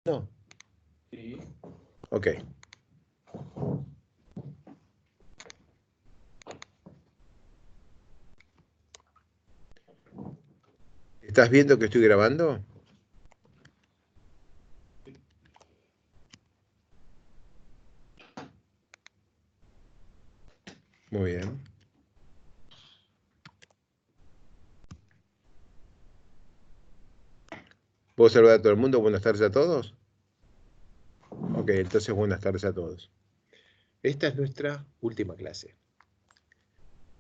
No. Sí. Ok. ¿Estás viendo que estoy grabando? Muy bien. ¿Puedo saludar a todo el mundo? Buenas tardes a todos. Ok, entonces buenas tardes a todos. Esta es nuestra última clase.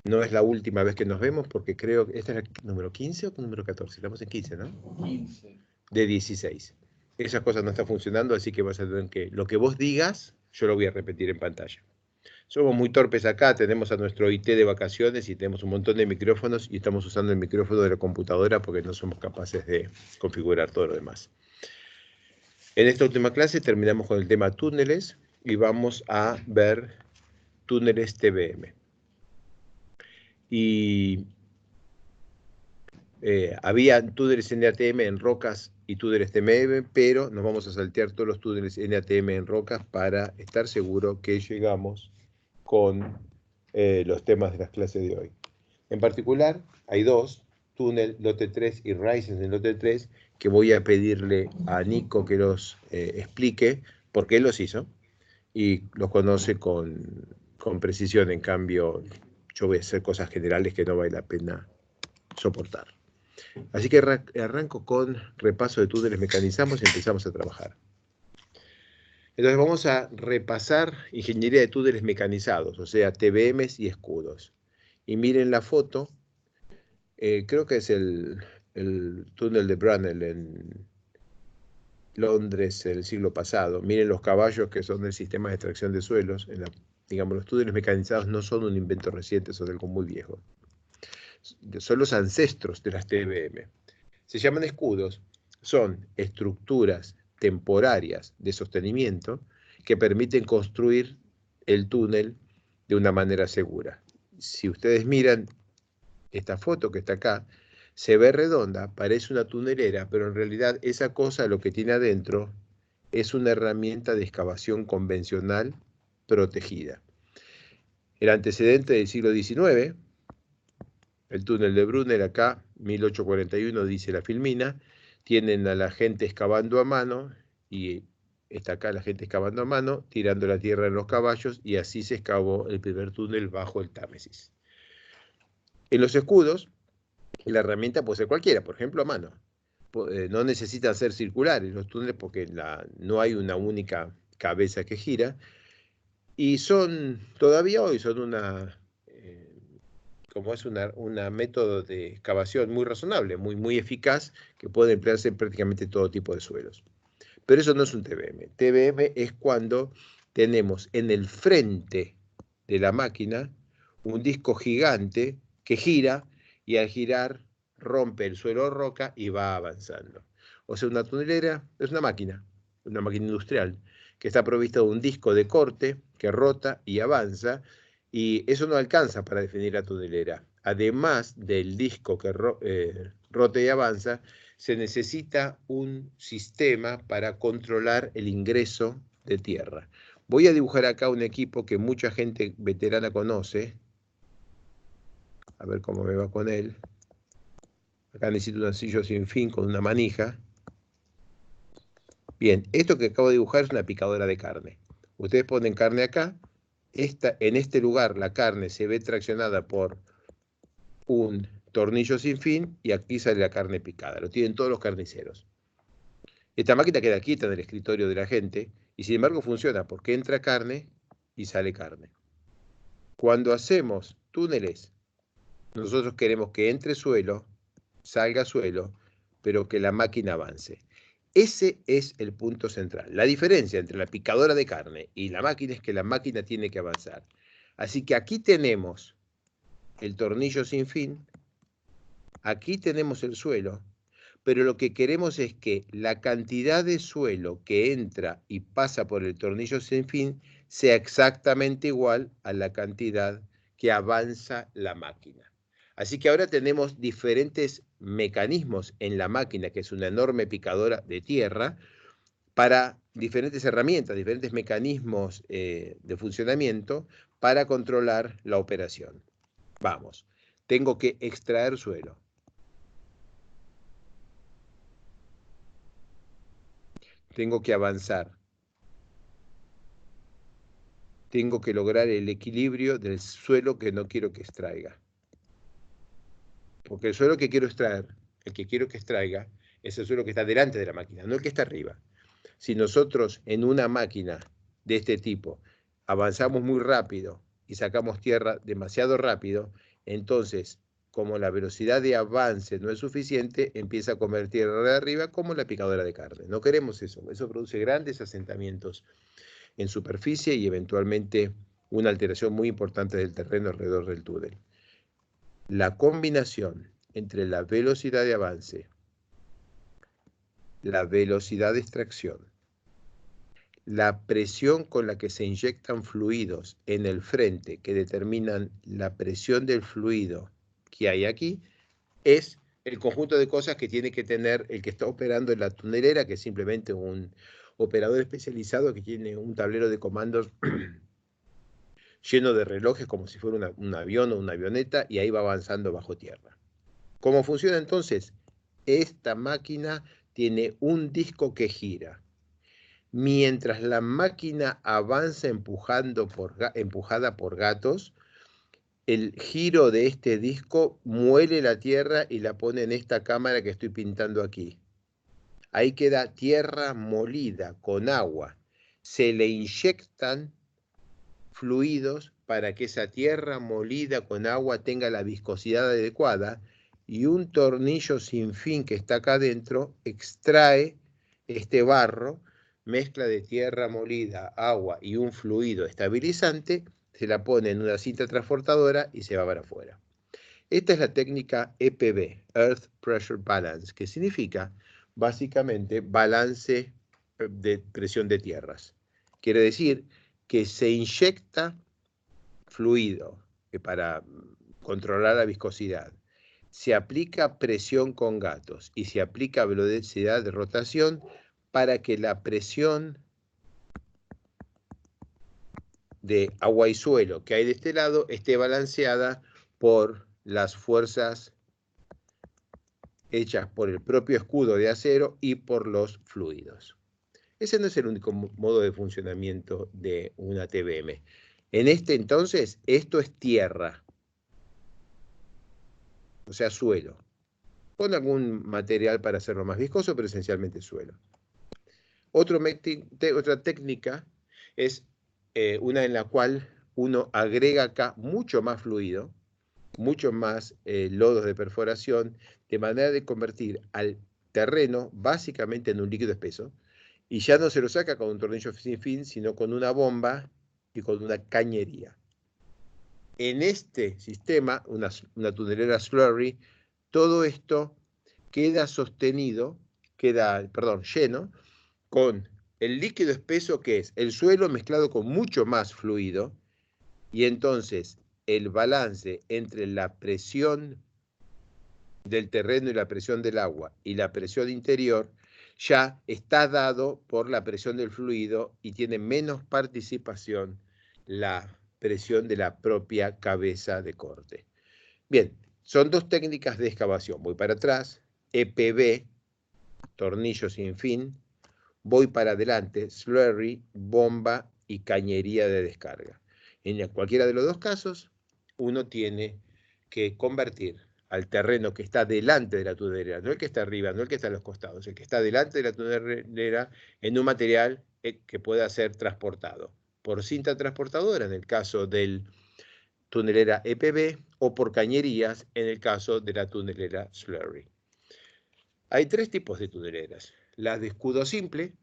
No es la última vez que nos vemos porque creo que esta es la número 15 o número 14. Estamos en 15, ¿no? 15. De 16. Esas cosas no están funcionando, así que vas a tener que... Lo que vos digas, yo lo voy a repetir en pantalla. Somos muy torpes acá, tenemos a nuestro IT de vacaciones y tenemos un montón de micrófonos y estamos usando el micrófono de la computadora porque no somos capaces de configurar todo lo demás. En esta última clase terminamos con el tema túneles y vamos a ver túneles TBM. Y había túneles NATM en rocas y túneles TBM, pero nos vamos a saltear todos los túneles NATM en rocas para estar seguro que llegamos con los temas de las clases de hoy. En particular, hay dos, túnel lote 3 y Rising en lote 3, que voy a pedirle a Nico que los explique, porque él los hizo y los conoce con precisión. En cambio, yo voy a hacer cosas generales que no vale la pena soportar. Así que arranco con repaso de túneles mecanizados y empezamos a trabajar. Entonces vamos a repasar ingeniería de túneles mecanizados, o sea, TBMs y escudos. Y miren la foto, creo que es el túnel de Brunel en Londres el siglo pasado. Miren los caballos que son del sistema de extracción de suelos. Digamos, los túneles mecanizados no son un invento reciente, son algo muy viejo. Son los ancestros de las TBM. Se llaman escudos, son estructuras temporarias de sostenimiento que permiten construir el túnel de una manera segura. Si ustedes miran esta foto que está acá, se ve redonda, parece una tunelera, pero en realidad esa cosa lo que tiene adentro es una herramienta de excavación convencional protegida. El antecedente del siglo XIX, el túnel de Brunel acá, 1841, dice la filmina, tienen a la gente excavando a mano, y está acá la gente excavando a mano, tirando la tierra en los caballos, y así se excavó el primer túnel bajo el Támesis. En los escudos, la herramienta puede ser cualquiera, por ejemplo a mano. No necesitan ser circulares los túneles porque no hay una única cabeza que gira, y todavía hoy son como es una método de excavación muy razonable, muy eficaz, que puede emplearse en prácticamente todo tipo de suelos. Pero eso no es un TBM. TBM es cuando tenemos en el frente de la máquina un disco gigante que gira y al girar rompe el suelo roca y va avanzando. O sea, una tunelera es una máquina industrial, que está provista de un disco de corte que rota y avanza, y eso no alcanza para definir la tunelera. Además del disco que rota y avanza, se necesita un sistema para controlar el ingreso de tierra. Voy a dibujar acá un equipo que mucha gente veterana conoce. A ver cómo me va con él. Acá necesito un anillo sin fin con una manija. Bien, esto que acabo de dibujar es una picadora de carne. Ustedes ponen carne acá. En este lugar la carne se ve traccionada por un tornillo sin fin y aquí sale la carne picada. Lo tienen todos los carniceros. Esta máquina queda quieta en el escritorio de la gente y sin embargo funciona porque entra carne y sale carne. Cuando hacemos túneles, nosotros queremos que entre suelo, salga suelo, pero que la máquina avance. Ese es el punto central. La diferencia entre la picadora de carne y la máquina es que la máquina tiene que avanzar. Así que aquí tenemos el tornillo sin fin, aquí tenemos el suelo, pero lo que queremos es que la cantidad de suelo que entra y pasa por el tornillo sin fin sea exactamente igual a la cantidad que avanza la máquina. Así que ahora tenemos diferentes mecanismos en la máquina, que es una enorme picadora de tierra, para diferentes herramientas, diferentes mecanismos de funcionamiento para controlar la operación. Vamos, tengo que extraer suelo. Tengo que avanzar. Tengo que lograr el equilibrio del suelo que no quiero que extraiga. Porque el suelo que quiero extraer, el que quiero que extraiga, es el suelo que está delante de la máquina, no el que está arriba. Si nosotros en una máquina de este tipo avanzamos muy rápido y sacamos tierra demasiado rápido, entonces, como la velocidad de avance no es suficiente, empieza a comer tierra de arriba como la picadora de carne. No queremos eso. Eso produce grandes asentamientos en superficie y eventualmente una alteración muy importante del terreno alrededor del túnel. La combinación entre la velocidad de avance, la velocidad de extracción, la presión con la que se inyectan fluidos en el frente que determinan la presión del fluido que hay aquí, es el conjunto de cosas que tiene que tener el que está operando en la tunelera, que es simplemente un operador especializado que tiene un tablero de comandos lleno de relojes como si fuera un avión o una avioneta, y ahí va avanzando bajo tierra. ¿Cómo funciona entonces? Esta máquina tiene un disco que gira. Mientras la máquina avanza empujada por gatos, el giro de este disco muele la tierra y la pone en esta cámara que estoy pintando aquí. Ahí queda tierra molida con agua. Se le inyectan fluidos para que esa tierra molida con agua tenga la viscosidad adecuada, y un tornillo sin fin que está acá adentro extrae este barro, mezcla de tierra molida, agua y un fluido estabilizante, se la pone en una cinta transportadora y se va para afuera. Esta es la técnica EPB, Earth Pressure Balance, que significa básicamente balance de presión de tierras. Quiere decir que se inyecta fluido para controlar la viscosidad, se aplica presión con gatos y se aplica velocidad de rotación para que la presión de agua y suelo que hay de este lado esté balanceada por las fuerzas hechas por el propio escudo de acero y por los fluidos. Ese no es el único modo de funcionamiento de una TBM. En este entonces, esto es tierra, o sea, suelo, con algún material para hacerlo más viscoso, pero esencialmente suelo. Otra técnica es una en la cual uno agrega acá mucho más fluido, mucho más lodos de perforación, de manera de convertir al terreno básicamente en un líquido espeso, y ya no se lo saca con un tornillo sin fin, sino con una bomba y con una cañería. En este sistema, una tunelera slurry, todo esto queda sostenido, lleno, con el líquido espeso que es el suelo mezclado con mucho más fluido, y entonces el balance entre la presión del terreno y la presión del agua y la presión interior ya está dado por la presión del fluido y tiene menos participación la presión de la propia cabeza de corte. Bien, son dos técnicas de excavación. Voy para atrás, EPB, tornillo sin fin, voy para adelante, slurry, bomba y cañería de descarga. En cualquiera de los dos casos, uno tiene que convertir al terreno que está delante de la tunelera, no el que está arriba, no el que está a los costados, el que está delante de la tunelera, en un material que pueda ser transportado por cinta transportadora en el caso del tunelera EPB, o por cañerías en el caso de la tunelera slurry. Hay tres tipos de tuneleras: la de escudo simple,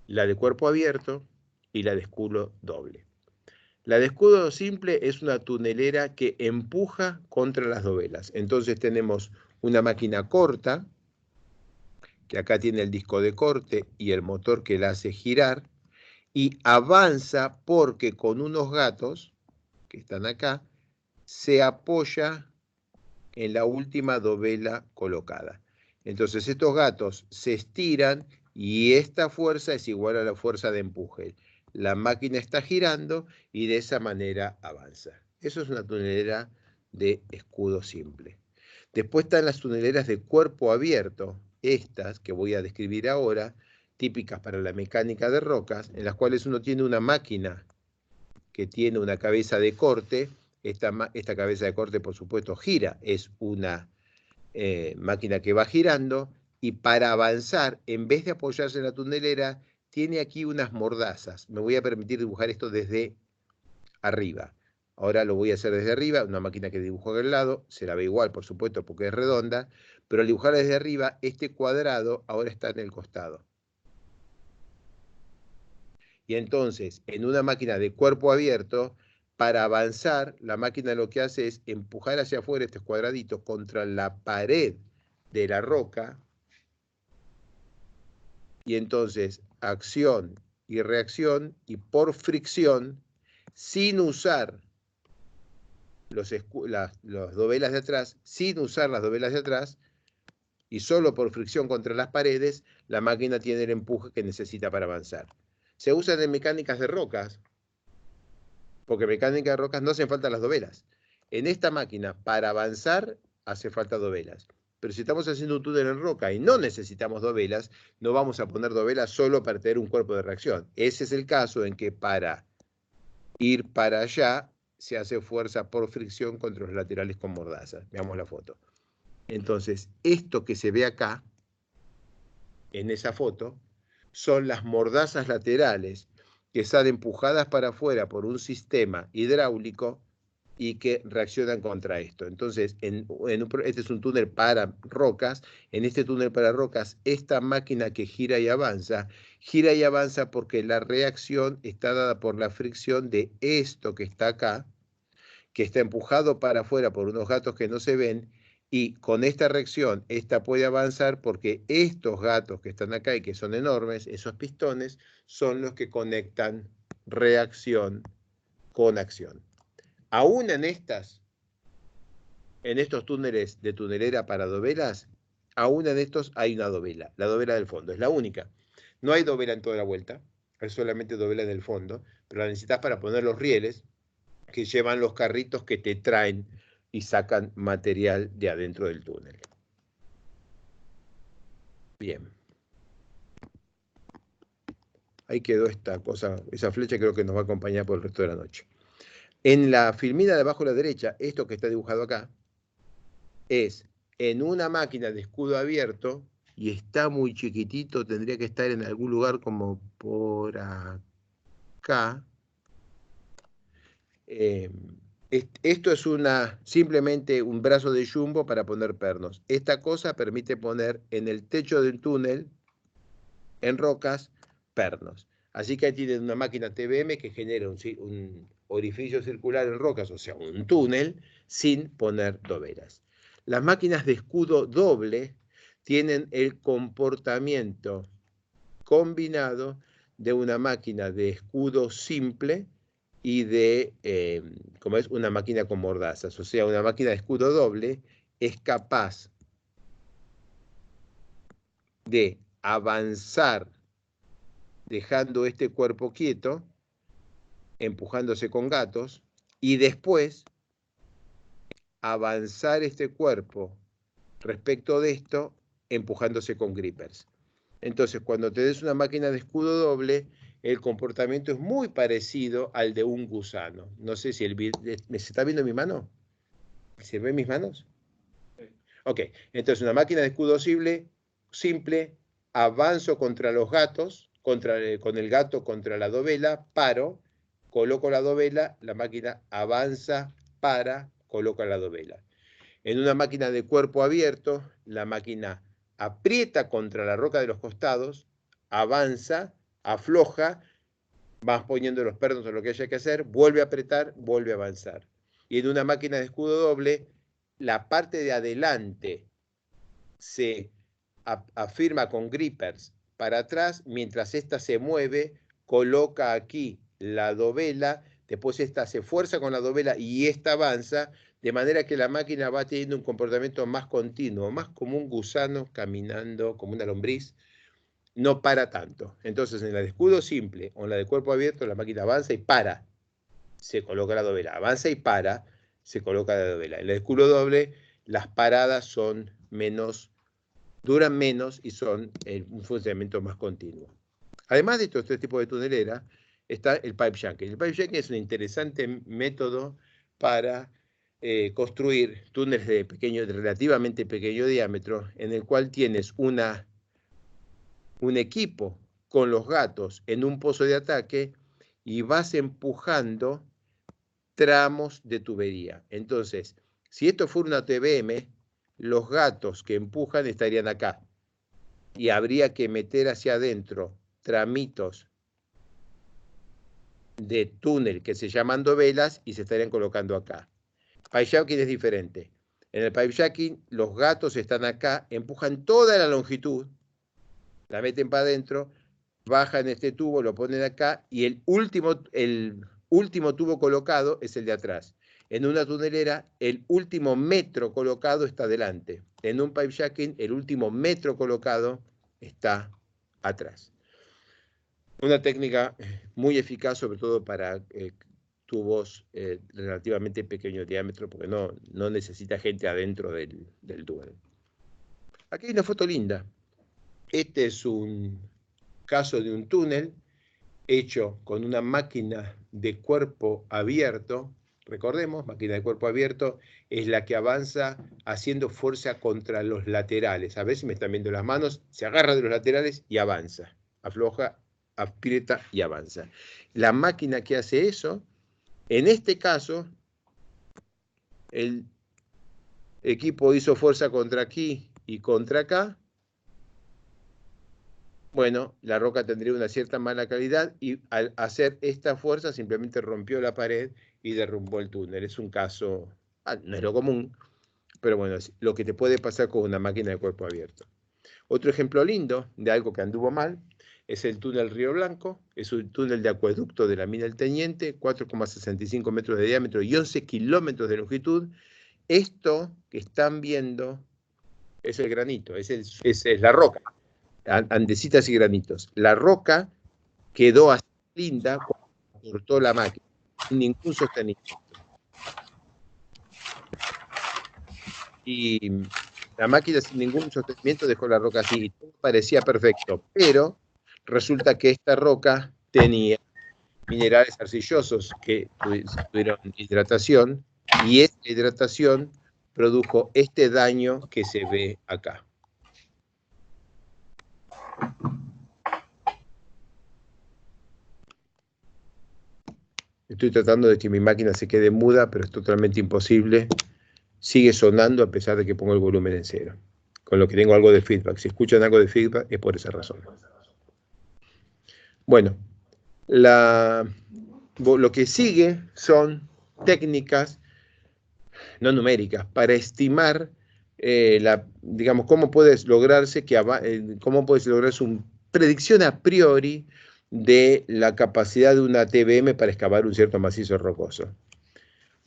la de cuerpo abierto y la de escudo doble. La de escudo simple es una tunelera que empuja contra las dovelas. Entonces tenemos una máquina corta, que acá tiene el disco de corte y el motor que la hace girar, y avanza porque con unos gatos, que están acá, se apoya en la última dovela colocada. Entonces estos gatos se estiran y esta fuerza es igual a la fuerza de empuje. La máquina está girando y de esa manera avanza. Eso es una tunelera de escudo simple. Después están las tuneleras de cuerpo abierto, estas que voy a describir ahora, típicas para la mecánica de rocas, en las cuales uno tiene una máquina que tiene una cabeza de corte. Esta cabeza de corte, por supuesto, gira, es una máquina que va girando, y para avanzar, en vez de apoyarse en la tunelera, tiene aquí unas mordazas. Me voy a permitir dibujar esto desde arriba. Ahora lo voy a hacer desde arriba, una máquina que dibujo del lado, se la ve igual, por supuesto, porque es redonda, pero al dibujarla desde arriba, este cuadrado ahora está en el costado. Y entonces, en una máquina de cuerpo abierto, para avanzar, la máquina lo que hace es empujar hacia afuera estos cuadraditos contra la pared de la roca, y entonces acción y reacción, y por fricción, sin usar las dovelas de atrás, sin usar las dovelas de atrás, y solo por fricción contra las paredes, la máquina tiene el empuje que necesita para avanzar. Se usan en mecánicas de rocas, porque en mecánica de rocas no hacen falta las dovelas. En esta máquina, para avanzar, hace falta dovelas. Pero si estamos haciendo un túnel en roca y no necesitamos dovelas, no vamos a poner dovelas solo para tener un cuerpo de reacción. Ese es el caso en que para ir para allá se hace fuerza por fricción contra los laterales con mordazas. Veamos la foto. Entonces, esto que se ve acá, en esa foto, son las mordazas laterales que están empujadas para afuera por un sistema hidráulico y que reaccionan contra esto. Entonces, este es un túnel para rocas. En este túnel para rocas, esta máquina que gira y avanza porque la reacción está dada por la fricción de esto que está acá, que está empujado para afuera por unos gatos que no se ven, y con esta reacción, esta puede avanzar porque estos gatos que están acá y que son enormes, esos pistones, son los que conectan reacción con acción. Aún en estos túneles de tunelera para dovelas, aún en estos hay una dovela, la dovela del fondo, es la única. No hay dovela en toda la vuelta, hay solamente dovela en el fondo, pero la necesitas para poner los rieles que llevan los carritos que te traen y sacan material de adentro del túnel. Bien. Ahí quedó esta cosa, esa flecha creo que nos va a acompañar por el resto de la noche. En la filmina de abajo a la derecha, esto que está dibujado acá, es en una máquina de escudo abierto, y está muy chiquitito, tendría que estar en algún lugar como por acá. Esto es simplemente un brazo de jumbo para poner pernos. Esta cosa permite poner en el techo del túnel, en rocas, pernos. Así que ahí tienen una máquina TBM que genera un orificio circular en rocas, o sea, un túnel, sin poner dovelas. Las máquinas de escudo doble tienen el comportamiento combinado de una máquina de escudo simple y de, como es una máquina con mordazas. O sea, una máquina de escudo doble es capaz de avanzar dejando este cuerpo quieto, empujándose con gatos, y después avanzar este cuerpo respecto de esto, empujándose con grippers. Entonces, cuando te des una máquina de escudo doble, el comportamiento es muy parecido al de un gusano. No sé si ¿se está viendo mi mano? ¿Se ven mis manos? Sí. Ok, entonces una máquina de escudo simple, avanzo contra los gatos, con el gato contra la dovela, paro, coloco la dovela, la máquina avanza, para, coloca la dovela. En una máquina de cuerpo abierto, la máquina aprieta contra la roca de los costados, avanza, afloja, vas poniendo los pernos o lo que haya que hacer, vuelve a apretar, vuelve a avanzar. Y en una máquina de escudo doble, la parte de adelante se afirma con grippers para atrás, mientras esta se mueve, coloca aquí la dovela, después esta se fuerza con la dovela y esta avanza, de manera que la máquina va teniendo un comportamiento más continuo, más como un gusano caminando, como una lombriz, no para tanto. Entonces, en la de escudo simple o en la de cuerpo abierto, la máquina avanza y para, se coloca la dovela. Avanza y para, se coloca la dovela. En la de escudo doble, las paradas son menos, duran menos y son un funcionamiento más continuo. Además de estos tres tipos de tunelera, está el pipe jacking. El pipe jacking es un interesante método para construir túneles de relativamente pequeño diámetro, en el cual tienes un equipo con los gatos en un pozo de ataque y vas empujando tramos de tubería. Entonces, si esto fuera una TBM, los gatos que empujan estarían acá y habría que meter hacia adentro tramitos de túnel que se llaman dovelas y se estarían colocando acá. Pipe jacking es diferente. En el pipe jacking los gatos están acá, empujan toda la longitud, la meten para adentro, bajan este tubo, lo ponen acá y el último tubo colocado es el de atrás. En una tunelera, el último metro colocado está adelante. En un pipe jacking, el último metro colocado está atrás. Una técnica muy eficaz, sobre todo para tubos relativamente pequeño diámetro, porque no necesita gente adentro del túnel. Aquí hay una foto linda. Este es un caso de un túnel hecho con una máquina de cuerpo abierto. Recordemos, máquina de cuerpo abierto es la que avanza haciendo fuerza contra los laterales. A ver si me están viendo las manos. Se agarra de los laterales y avanza. Afloja, aprieta y avanza. La máquina que hace eso, en este caso, el equipo hizo fuerza contra aquí y contra acá. Bueno, la roca tendría una cierta mala calidad y al hacer esta fuerza simplemente rompió la pared y derrumbó el túnel. Es un caso, no es lo común, pero bueno, es lo que te puede pasar con una máquina de cuerpo abierto. Otro ejemplo lindo de algo que anduvo mal es el túnel Río Blanco. Es un túnel de acueducto de la mina del Teniente, 4,65 metros de diámetro y 11 kilómetros de longitud. Esto que están viendo es el granito, es la roca. Andesitas y granitos. La roca quedó así linda cuando cortó la máquina, sin ningún sostenimiento. Y la máquina sin ningún sostenimiento dejó la roca así, y todo parecía perfecto, pero resulta que esta roca tenía minerales arcillosos que tuvieron hidratación, y esta hidratación produjo este daño que se ve acá. Estoy tratando de que mi máquina se quede muda, pero es totalmente imposible. Sigue sonando a pesar de que pongo el volumen en cero. Con lo que tengo algo de feedback. Si escuchan algo de feedback es por esa razón. Bueno, lo que sigue son técnicas no numéricas para estimar, digamos, cómo puedes lograrse una predicción a priori de la capacidad de una TBM para excavar un cierto macizo rocoso.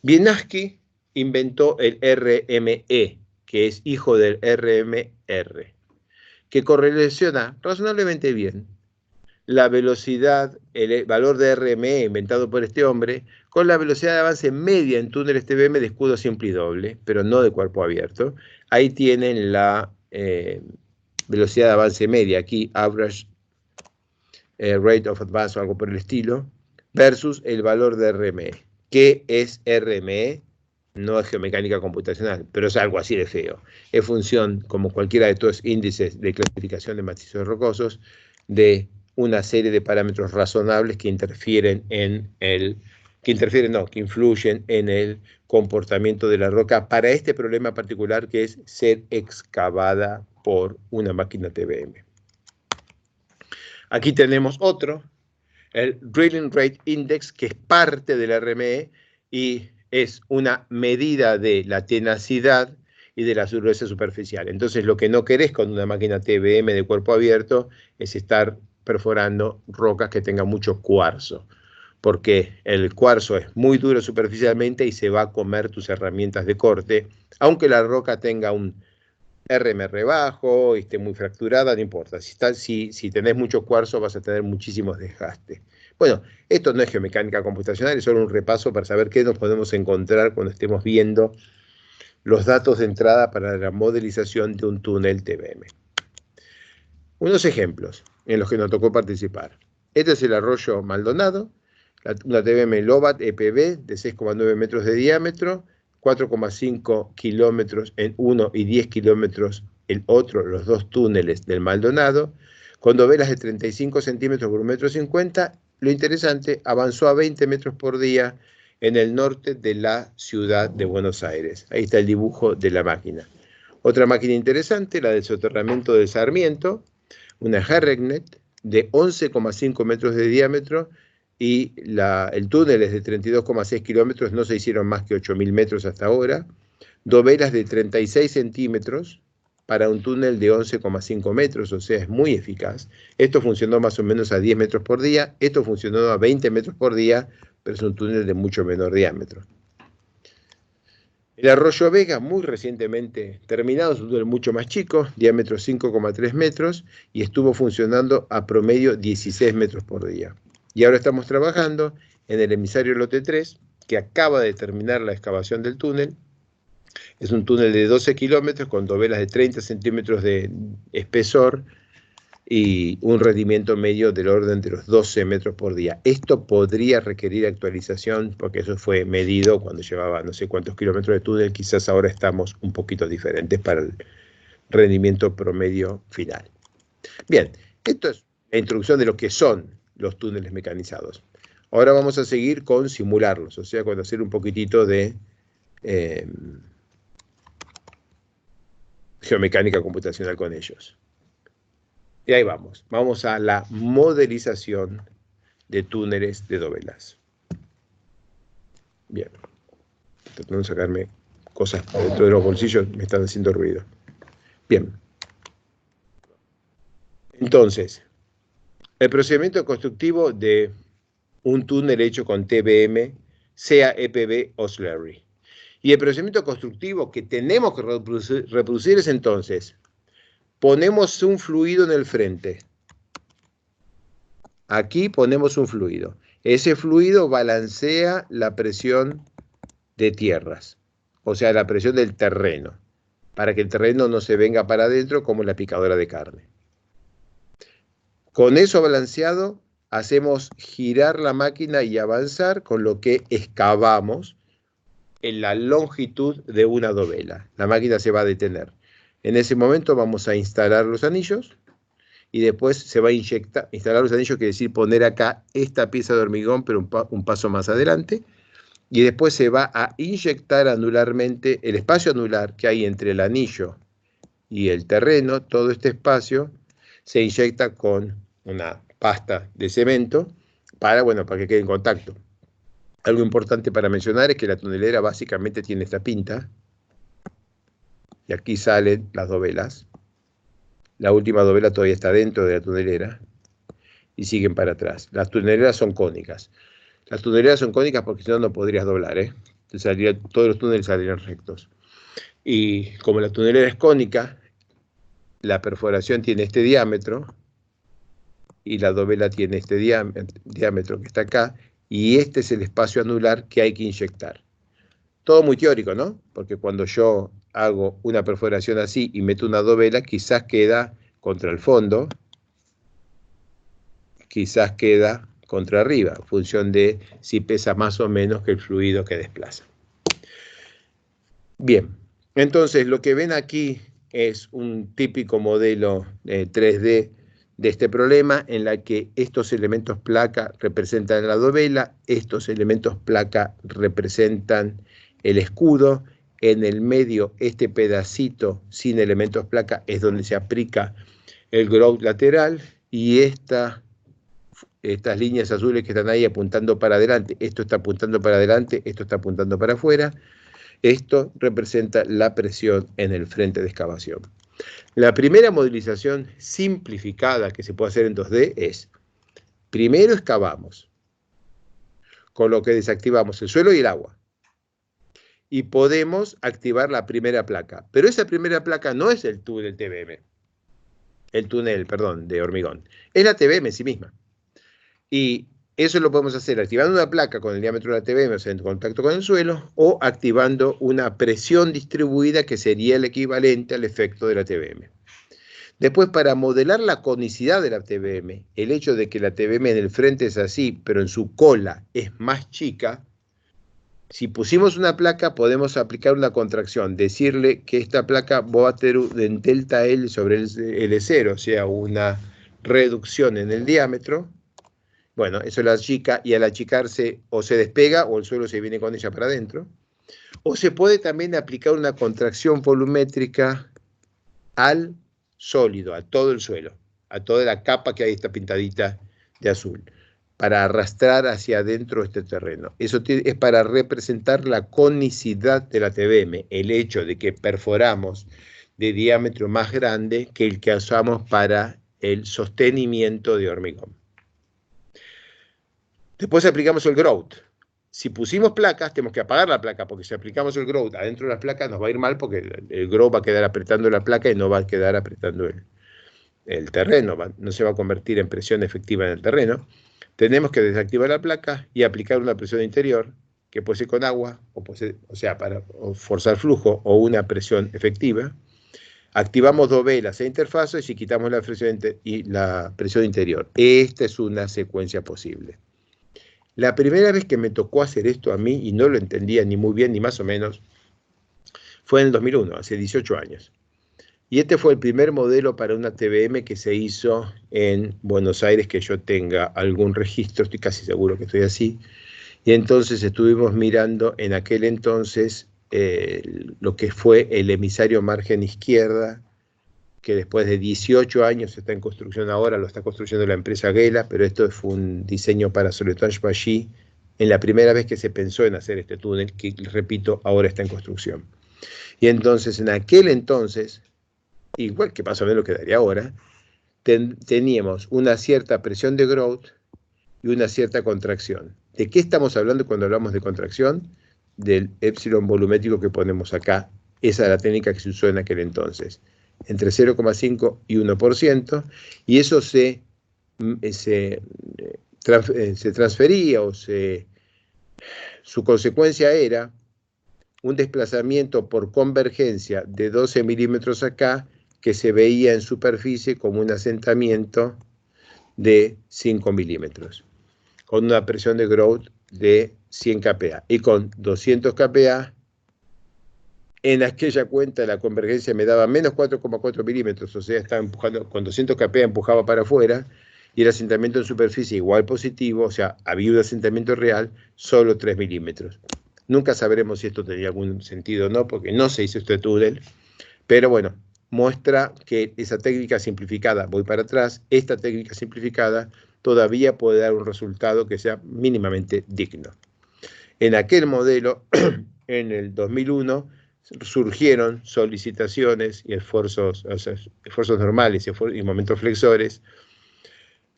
Wieniawski inventó el RME, que es hijo del RMR, que correlaciona razonablemente bien la velocidad, el valor de RME inventado por este hombre, con la velocidad de avance media en túneles TBM de escudo simple y doble, pero no de cuerpo abierto. Ahí tienen la velocidad de avance media, aquí average rate of advance o algo por el estilo, versus el valor de RME. ¿Qué es RME? No es geomecánica computacional, pero es algo así de feo. Es función, como cualquiera de estos índices de clasificación de macizos rocosos, de una serie de parámetros razonables que que influyen en el comportamiento de la roca para este problema particular que es ser excavada por una máquina TBM. Aquí tenemos otro, el Drilling Rate Index, que es parte del RME y es una medida de la tenacidad y de la dureza superficial. Entonces, lo que no querés con una máquina TBM de cuerpo abierto es estar perforando rocas que tengan mucho cuarzo, porque el cuarzo es muy duro superficialmente y se va a comer tus herramientas de corte, aunque la roca tenga un RMR bajo, y esté muy fracturada, no importa. Si tenés mucho cuarzo vas a tener muchísimos desgastes. Bueno, esto no es geomecánica computacional, es solo un repaso para saber qué nos podemos encontrar cuando estemos viendo los datos de entrada para la modelización de un túnel TBM. Unos ejemplos en los que nos tocó participar. Este es el arroyo Maldonado, una TBM Lobat EPB de 6,9 metros de diámetro, 4,5 kilómetros en uno y 10 kilómetros el otro, los dos túneles del Maldonado, con dovelas de 35 centímetros por 1,50 m. Lo interesante, avanzó a 20 metros por día en el norte de la ciudad de Buenos Aires. Ahí está el dibujo de la máquina. Otra máquina interesante, la del soterramiento del Sarmiento, una Herregnet de 11,5 metros de diámetro, y el túnel es de 32,6 kilómetros, no se hicieron más que 8.000 metros hasta ahora, dovelas de 36 centímetros para un túnel de 11,5 metros, o sea, es muy eficaz. Esto funcionó más o menos a 10 metros por día, esto funcionó a 20 metros por día, pero es un túnel de mucho menor diámetro. El Arroyo Vega, muy recientemente terminado, es un túnel mucho más chico, diámetro 5,3 metros, y estuvo funcionando a promedio 16 metros por día. Y ahora estamos trabajando en el emisario lote 3, que acaba de terminar la excavación del túnel. Es un túnel de 12 kilómetros con dovelas de 30 centímetros de espesor y un rendimiento medio del orden de los 12 metros por día. Esto podría requerir actualización porque eso fue medido cuando llevaba no sé cuántos kilómetros de túnel. Quizás ahora estamos un poquito diferentes para el rendimiento promedio final. Bien, esto es la introducción de lo que son los túneles mecanizados. Ahora vamos a seguir con simularlos, o sea, con hacer un poquitito de geomecánica computacional con ellos. Y ahí vamos. Vamos a la modelización de túneles de dovelas. Bien. Tratando de sacarme cosas dentro de los bolsillos, me están haciendo ruido. Bien. Entonces, el procedimiento constructivo de un túnel hecho con TBM, sea EPB o slurry. Y el procedimiento constructivo que tenemos que reproducir es entonces, ponemos un fluido en el frente. Aquí ponemos un fluido. Ese fluido balancea la presión de tierras, o sea, la presión del terreno, para que el terreno no se venga para adentro como la picadora de carne. Con eso balanceado, hacemos girar la máquina y avanzar, con lo que excavamos en la longitud de una dovela. La máquina se va a detener. En ese momento vamos a instalar los anillos, y después se va a instalar los anillos, quiere decir poner acá esta pieza de hormigón, pero un paso más adelante, y después se va a inyectar anularmente el espacio anular que hay entre el anillo y el terreno. Todo este espacio se inyecta con una pasta de cemento para que quede en contacto. Algo importante para mencionar es que la tunelera básicamente tiene esta pinta, y aquí salen las dovelas. La última dovela todavía está dentro de la tunelera y siguen para atrás. Las tuneleras son cónicas. Las tuneleras son cónicas porque si no, no podrías doblar, todos los túneles saldrían rectos. Y como la tunelera es cónica, la perforación tiene este diámetro y la dovela tiene este diámetro que está acá, y este es el espacio anular que hay que inyectar. Todo muy teórico, ¿no? Porque cuando yo hago una perforación así y meto una dovela, quizás queda contra el fondo, quizás queda contra arriba, en función de si pesa más o menos que el fluido que desplaza. Bien, entonces lo que ven aquí es un típico modelo 3D de este problema, en la que estos elementos placa representan la dovela, estos elementos placa representan el escudo, en el medio este pedacito sin elementos placa es donde se aplica el grout lateral, y estas líneas azules que están ahí apuntando para adelante, esto está apuntando para adelante, esto está apuntando para afuera, esto representa la presión en el frente de excavación. La primera modelización simplificada que se puede hacer en 2D es, primero excavamos, con lo que desactivamos el suelo y el agua. y podemos activar la primera placa. Pero esa primera placa no es el túnel TBM, de hormigón. Es la TBM en sí misma. Y eso lo podemos hacer activando una placa con el diámetro de la TBM, o sea, en contacto con el suelo, o activando una presión distribuida que sería el equivalente al efecto de la TBM. Después, para modelar la conicidad de la TBM, el hecho de que la TBM en el frente es así, pero en su cola es más chica, si pusimos una placa, podemos aplicar una contracción, decirle que esta placa va a tener en delta L sobre L0, o sea, una reducción en el diámetro. Bueno, eso la achica, y al achicarse o se despega o el suelo se viene con ella para adentro. O se puede también aplicar una contracción volumétrica al sólido, a todo el suelo, a toda la capa que ahí está pintadita de azul, para arrastrar hacia adentro este terreno. Eso es para representar la conicidad de la TBM, el hecho de que perforamos de diámetro más grande que el que usamos para el sostenimiento de hormigón. Después aplicamos el grout. Si pusimos placas, tenemos que apagar la placa, porque si aplicamos el grout adentro de las placas nos va a ir mal, porque el grout va a quedar apretando la placa y no va a quedar apretando el terreno, no se va a convertir en presión efectiva en el terreno. Tenemos que desactivar la placa y aplicar una presión interior, que puede ser con agua, o sea, para forzar flujo, o una presión efectiva. Activamos dos velas e interfaces y quitamos la presión interior. Esta es una secuencia posible. La primera vez que me tocó hacer esto a mí, y no lo entendía ni muy bien ni más o menos, fue en el 2001, hace 18 años. Y este fue el primer modelo para una TBM que se hizo en Buenos Aires, que yo tenga algún registro, estoy casi seguro que estoy así. Y entonces estuvimos mirando en aquel entonces lo que fue el emisario margen izquierda, que después de 18 años está en construcción ahora, lo está construyendo la empresa Gela, pero esto fue un diseño para Soletange-Bachy en la primera vez que se pensó en hacer este túnel, que, repito, ahora está en construcción. Y entonces, en aquel entonces, igual que más o menos lo que daría ahora, teníamos una cierta presión de grout y una cierta contracción. ¿De qué estamos hablando cuando hablamos de contracción? Del épsilon volumétrico que ponemos acá. Esa es la técnica que se usó en aquel entonces. Entre 0,5 y 1%, y eso se transfería, su consecuencia era un desplazamiento por convergencia de 12 milímetros acá, que se veía en superficie como un asentamiento de 5 milímetros, con una presión de grout de 100 kPa, y con 200 kPa, en aquella cuenta la convergencia me daba menos 4,4 milímetros, o sea, estaba empujando, con 200 kPa empujaba para afuera, y el asentamiento en superficie igual positivo, o sea, había un asentamiento real, solo 3 milímetros. Nunca sabremos si esto tenía algún sentido o no, porque no se hizo este túnel, pero bueno, muestra que esa técnica simplificada, voy para atrás, esta técnica simplificada todavía puede dar un resultado que sea mínimamente digno. En aquel modelo, en el 2001, surgieron solicitaciones y esfuerzos, o sea, esfuerzos normales y momentos flexores,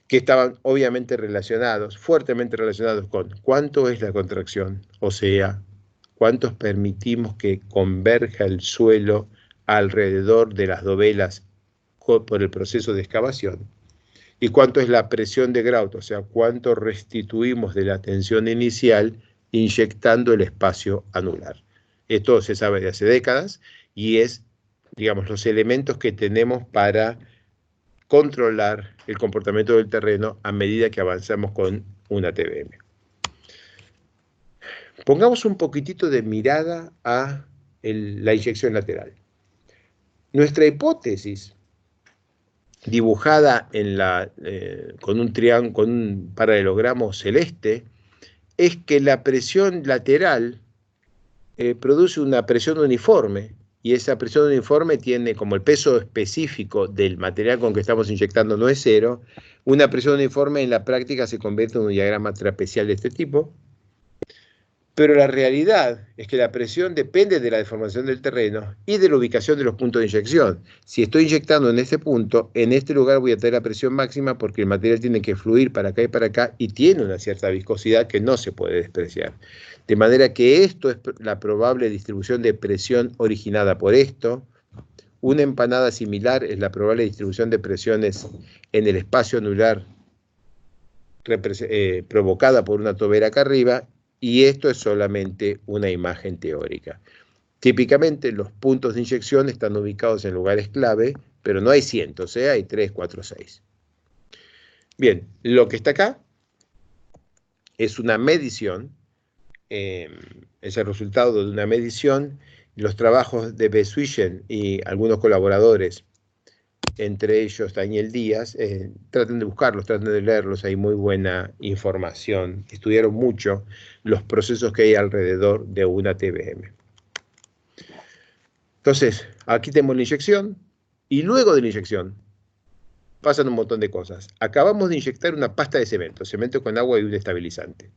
que estaban obviamente relacionados, fuertemente relacionados con cuánto es la contracción, o sea, cuántos permitimos que converja el suelo alrededor de las dovelas por el proceso de excavación, y cuánto es la presión de grout, o sea, cuánto restituimos de la tensión inicial inyectando el espacio anular. Esto se sabe de hace décadas y es, digamos, los elementos que tenemos para controlar el comportamiento del terreno a medida que avanzamos con una TBM. Pongamos un poquitito de mirada a la inyección lateral. Nuestra hipótesis, dibujada con un triángulo, con un paralelogramo celeste, es que la presión lateral produce una presión uniforme, y esa presión uniforme tiene, como el peso específico del material con que estamos inyectando no es cero, una presión uniforme en la práctica se convierte en un diagrama trapezial de este tipo, Pero la realidad es que la presión depende de la deformación del terreno y de la ubicación de los puntos de inyección. Si estoy inyectando en este punto, en este lugar voy a tener la presión máxima porque el material tiene que fluir para acá y para acá y tiene una cierta viscosidad que no se puede despreciar. De manera que esto es la probable distribución de presión originada por esto. Una empanada similar es la probable distribución de presiones en el espacio anular provocada por una tobera acá arriba, y esto es solamente una imagen teórica. Típicamente los puntos de inyección están ubicados en lugares clave, pero no hay cientos, hay 3, 4, 6. Bien, lo que está acá es una medición, es el resultado de una medición. Los trabajos de Besuijen y algunos colaboradores, entre ellos Daniel Díaz, traten de buscarlos, traten de leerlos, hay muy buena información. Estudiaron mucho los procesos que hay alrededor de una TBM. Entonces, aquí tenemos la inyección, y luego de la inyección pasan un montón de cosas. Acabamos de inyectar una pasta de cemento con agua y un estabilizante.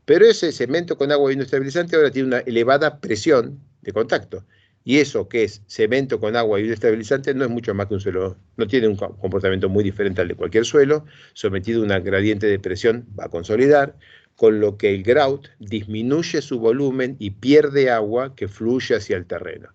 Pero ese cemento con agua y un estabilizante ahora tiene una elevada presión de contacto. Y eso que es cemento con agua y un estabilizante no es mucho más que un suelo, no tiene un comportamiento muy diferente al de cualquier suelo, sometido a una gradiente de presión va a consolidar, con lo que el grout disminuye su volumen y pierde agua que fluye hacia el terreno.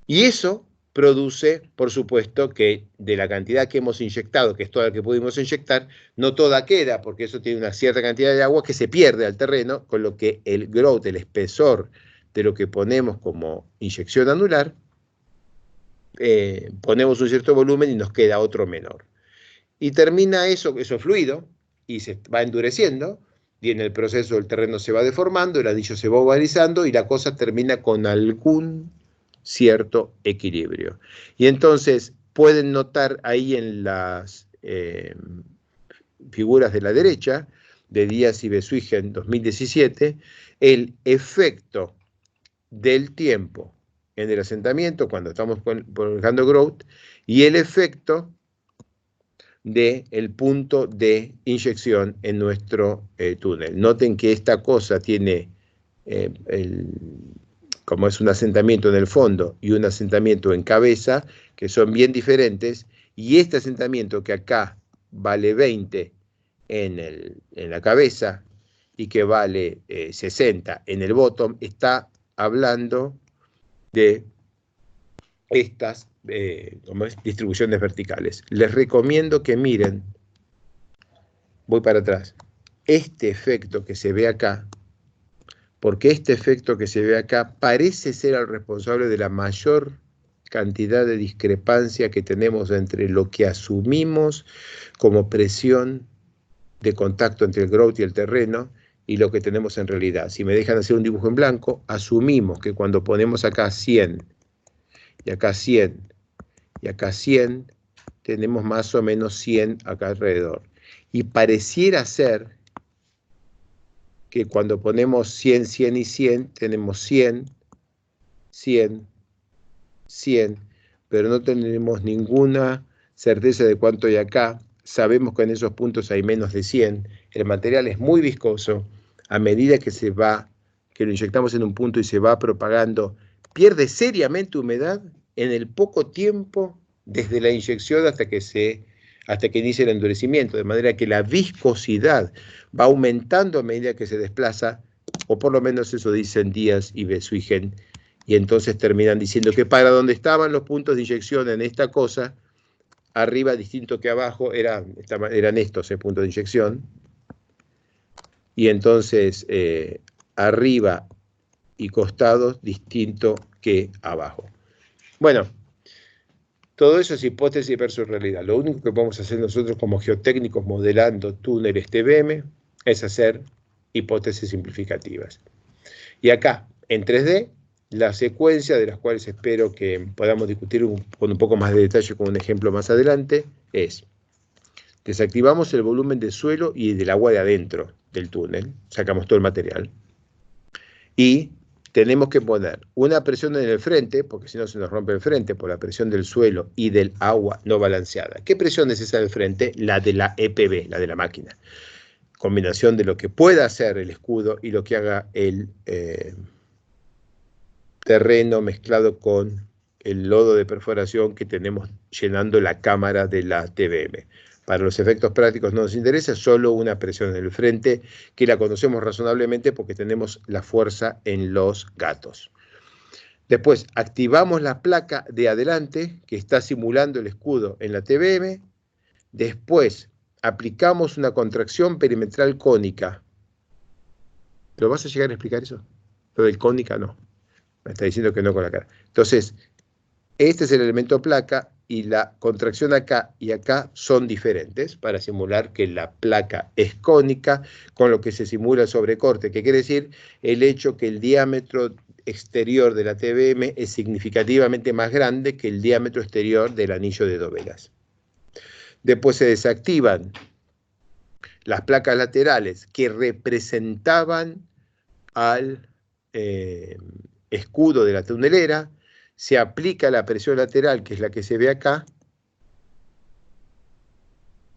Y eso produce, por supuesto, que de la cantidad que hemos inyectado, que es toda la que pudimos inyectar, no toda queda, porque eso tiene una cierta cantidad de agua que se pierde al terreno, con lo que el grout, el espesor de lo que ponemos como inyección anular, ponemos un cierto volumen y nos queda otro menor. Y termina eso fluido, y se va endureciendo, y en el proceso el terreno se va deformando, el anillo se va ovalizando, y la cosa termina con algún cierto equilibrio. Y entonces pueden notar ahí en las figuras de la derecha, de Díaz y Besuijen 2017, el efecto del tiempo en el asentamiento cuando estamos colocando grout y el efecto del punto de inyección en nuestro túnel. Noten que esta cosa tiene como es un asentamiento en el fondo y un asentamiento en cabeza, que son bien diferentes, y este asentamiento que acá vale 20 en la cabeza y que vale 60 en el bottom, está hablando de estas distribuciones verticales. Les recomiendo que miren, voy para atrás, este efecto que se ve acá, porque este efecto que se ve acá parece ser el responsable de la mayor cantidad de discrepancia que tenemos entre lo que asumimos como presión de contacto entre el grout y el terreno y lo que tenemos en realidad. Si me dejan hacer un dibujo en blanco, asumimos que cuando ponemos acá 100, y acá 100, y acá 100, tenemos más o menos 100 acá alrededor. Y pareciera ser que cuando ponemos 100, 100 y 100, tenemos 100, 100, 100, pero no tenemos ninguna certeza de cuánto hay acá. Sabemos que en esos puntos hay menos de 100. El material es muy viscoso. A medida que que lo inyectamos en un punto y se va propagando, pierde seriamente humedad en el poco tiempo desde la inyección hasta que inicia el endurecimiento, de manera que la viscosidad va aumentando a medida que se desplaza, o por lo menos eso dicen Díaz y Besuijen, y entonces terminan diciendo que para donde estaban los puntos de inyección en esta cosa, arriba distinto que abajo, eran estos puntos de inyección, y entonces arriba y costados distinto que abajo. Bueno, todo eso es hipótesis versus realidad. Lo único que podemos hacer nosotros como geotécnicos modelando túneles TBM es hacer hipótesis simplificativas. Y acá, en 3D, la secuencia de las cuales espero que podamos discutir con un poco más de detalle con un ejemplo más adelante, es: desactivamos el volumen del suelo y del agua de adentro del túnel, sacamos todo el material, y tenemos que poner una presión en el frente, porque si no se nos rompe el frente por la presión del suelo y del agua no balanceada. ¿Qué presión es esa del frente? La de la EPB, la de la máquina. combinación de lo que pueda hacer el escudo y lo que haga el terreno mezclado con el lodo de perforación que tenemos llenando la cámara de la TBM. Para los efectos prácticos no nos interesa, solo una presión en el frente, que la conocemos razonablemente porque tenemos la fuerza en los gatos. Después activamos la placa de adelante, que está simulando el escudo en la TBM. Después aplicamos una contracción perimetral cónica. ¿Lo vas a llegar a explicar eso? Lo del cónica no. Me está diciendo que no con la cara. Entonces, este es el elemento placa y la contracción acá y acá son diferentes para simular que la placa es cónica, con lo que se simula el sobrecorte, que quiere decir el hecho que el diámetro exterior de la TBM es significativamente más grande que el diámetro exterior del anillo de dovelas. Después se desactivan las placas laterales que representaban al escudo de la tunelera, se aplica la presión lateral, que es la que se ve acá,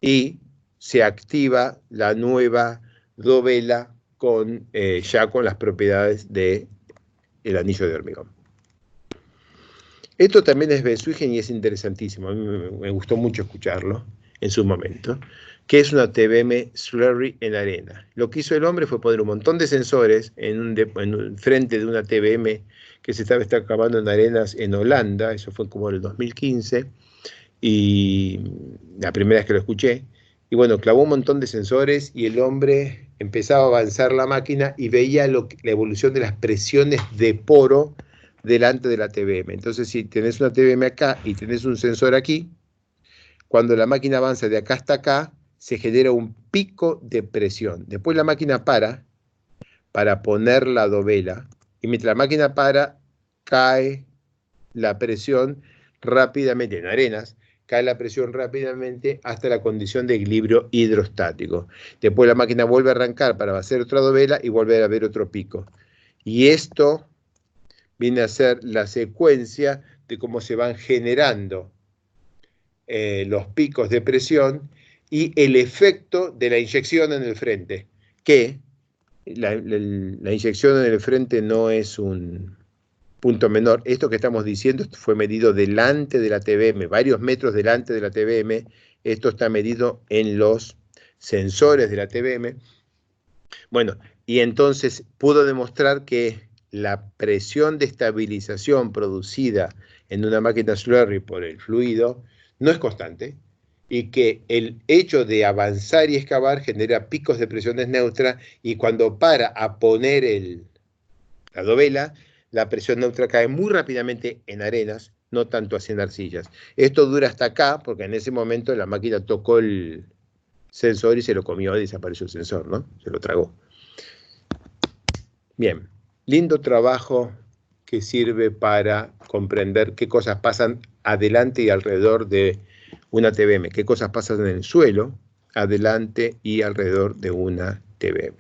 y se activa la nueva dovela con, ya con las propiedades del anillo de hormigón. Esto también es Besuigen y es interesantísimo, a mí me gustó mucho escucharlo en su momento, que es una TBM slurry en arena. Lo que hizo el hombre fue poner un montón de sensores en frente de una TBM que se estaba acabando en arenas en Holanda, eso fue como en el 2015, y la primera vez que lo escuché, y bueno, clavó un montón de sensores y el hombre empezaba a avanzar la máquina y veía la evolución de las presiones de poro delante de la TBM. Entonces, si tenés una TBM acá y tenés un sensor aquí, cuando la máquina avanza de acá hasta acá, se genera un pico de presión. Después la máquina para poner la dovela, y mientras la máquina para, cae la presión rápidamente, en arenas, cae la presión rápidamente hasta la condición de equilibrio hidrostático. Después la máquina vuelve a arrancar para hacer otra dovela y volver a ver otro pico. Y esto viene a ser la secuencia de cómo se van generando los picos de presión y el efecto de la inyección en el frente, que la inyección en el frente no es un punto menor. Esto que estamos diciendo fue medido delante de la TBM, varios metros delante de la TBM. Esto está medido en los sensores de la TBM. Bueno, y entonces pudo demostrar que la presión de estabilización producida en una máquina slurry por el fluido no es constante y que el hecho de avanzar y excavar genera picos de presiones neutras y cuando para a poner la dovela, la presión neutra cae muy rápidamente en arenas, no tanto así en arcillas. Esto dura hasta acá porque en ese momento la máquina tocó el sensor y se lo comió y desapareció el sensor, ¿no? Se lo tragó. Bien, lindo trabajo que sirve para comprender qué cosas pasan adelante y alrededor de una TBM, qué cosas pasan en el suelo, adelante y alrededor de una TBM.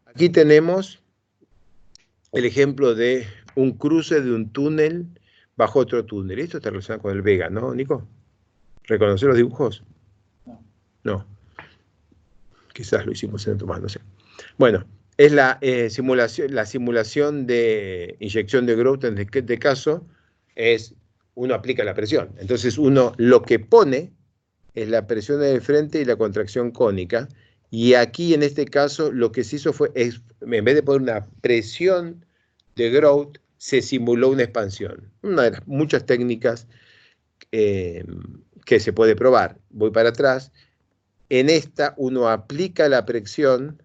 Aquí tenemos el ejemplo de un cruce de un túnel bajo otro túnel. Esto está relacionado con el Vega, ¿no, Nico? ¿Reconocer los dibujos? No. No. Quizás lo hicimos en otro más, no sé. Bueno, es la simulación de inyección de Grout en este caso, es uno aplica la presión. Entonces uno lo que pone es la presión en el frente y la contracción cónica, y aquí en este caso lo que se hizo fue, en vez de poner una presión de Grout, se simuló una expansión. Una de las muchas técnicas que se puede probar. Voy para atrás. En esta uno aplica la presión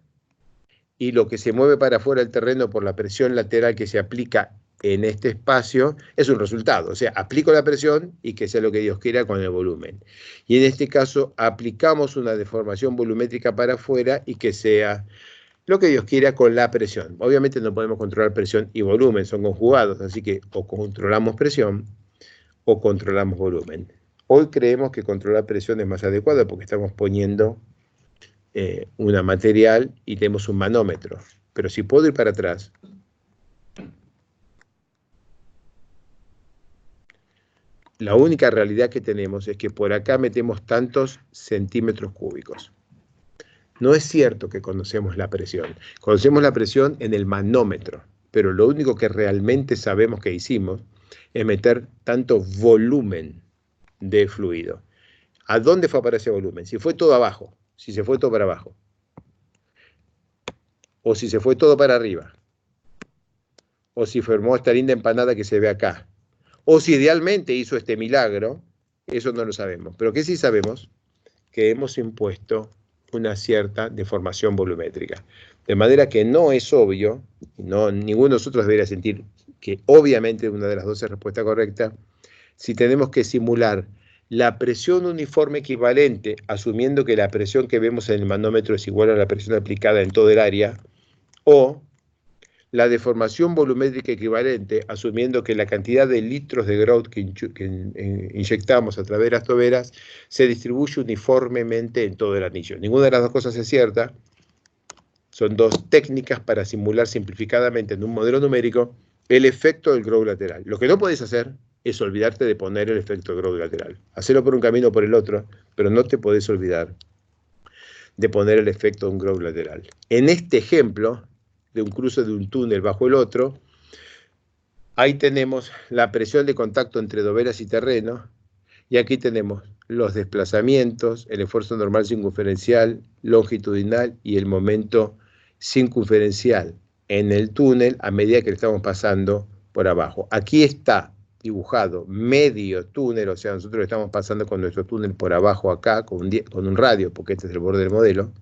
y lo que se mueve para afuera del terreno por la presión lateral que se aplica en este espacio es un resultado. O sea, aplico la presión y que sea lo que Dios quiera con el volumen. Y en este caso aplicamos una deformación volumétrica para afuera y que sea lo que Dios quiera con la presión. Obviamente no podemos controlar presión y volumen, son conjugados, así que o controlamos presión o controlamos volumen. Hoy creemos que controlar presión es más adecuado porque estamos poniendo una material y tenemos un manómetro. Pero si puedo ir para atrás, la única realidad que tenemos es que por acá metemos tantos centímetros cúbicos. No es cierto que conocemos la presión. Conocemos la presión en el manómetro, pero lo único que realmente sabemos que hicimos es meter tanto volumen de fluido. ¿A dónde fue para ese volumen? Si fue todo abajo, si se fue todo para abajo, o si se fue todo para arriba, o si formó esta linda empanada que se ve acá, o si idealmente hizo este milagro, eso no lo sabemos. Pero que sí sabemos que hemos impuesto una cierta deformación volumétrica. De manera que no es obvio, ninguno de nosotros debería sentir que obviamente una de las dos es respuesta correcta, si tenemos que simular la presión uniforme equivalente, asumiendo que la presión que vemos en el manómetro es igual a la presión aplicada en todo el área, o la deformación volumétrica equivalente, asumiendo que la cantidad de litros de grout que inyectamos a través de las toberas se distribuye uniformemente en todo el anillo. Ninguna de las dos cosas es cierta. Son dos técnicas para simular simplificadamente en un modelo numérico el efecto del grout lateral. Lo que no podés hacer es olvidarte de poner el efecto del grout lateral. Hacerlo por un camino o por el otro, pero no te podés olvidar de poner el efecto de un grout lateral. En este ejemplo, de un cruce de un túnel bajo el otro, ahí tenemos la presión de contacto entre dovelas y terreno, y aquí tenemos los desplazamientos, el esfuerzo normal circunferencial, longitudinal y el momento circunferencial en el túnel a medida que le estamos pasando por abajo. Aquí está dibujado medio túnel, o sea, nosotros le estamos pasando con nuestro túnel por abajo acá, con un radio, porque este es el borde del modelo.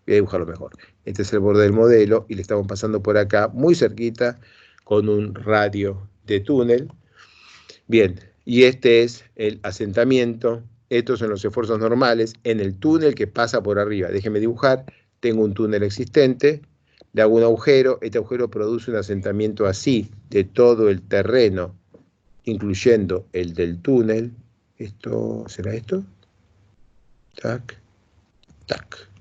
Voy a dibujarlo mejor. Este es el borde del modelo y le estamos pasando por acá, muy cerquita, con un radio de túnel. Bien, y este es el asentamiento. Estos son los esfuerzos normales en el túnel que pasa por arriba. Déjenme dibujar. Tengo un túnel existente, le hago un agujero. Este agujero produce un asentamiento así de todo el terreno, incluyendo el del túnel. ¿Será esto? Tac, tac.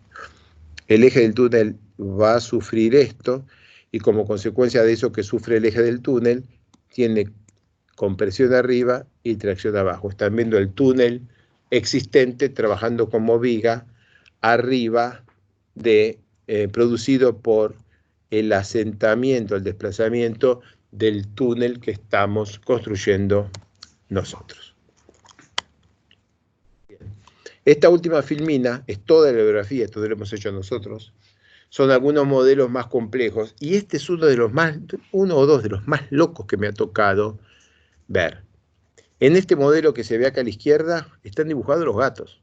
El eje del túnel va a sufrir esto, y como consecuencia de eso que sufre el eje del túnel, tiene compresión arriba y tracción abajo. Están viendo el túnel existente trabajando como viga arriba producido por el asentamiento, el desplazamiento del túnel que estamos construyendo nosotros. Esta última filmina es toda la biografía, esto lo hemos hecho nosotros. Son algunos modelos más complejos, y este es uno o dos de los más locos que me ha tocado ver. En este modelo que se ve acá a la izquierda están dibujados los gatos.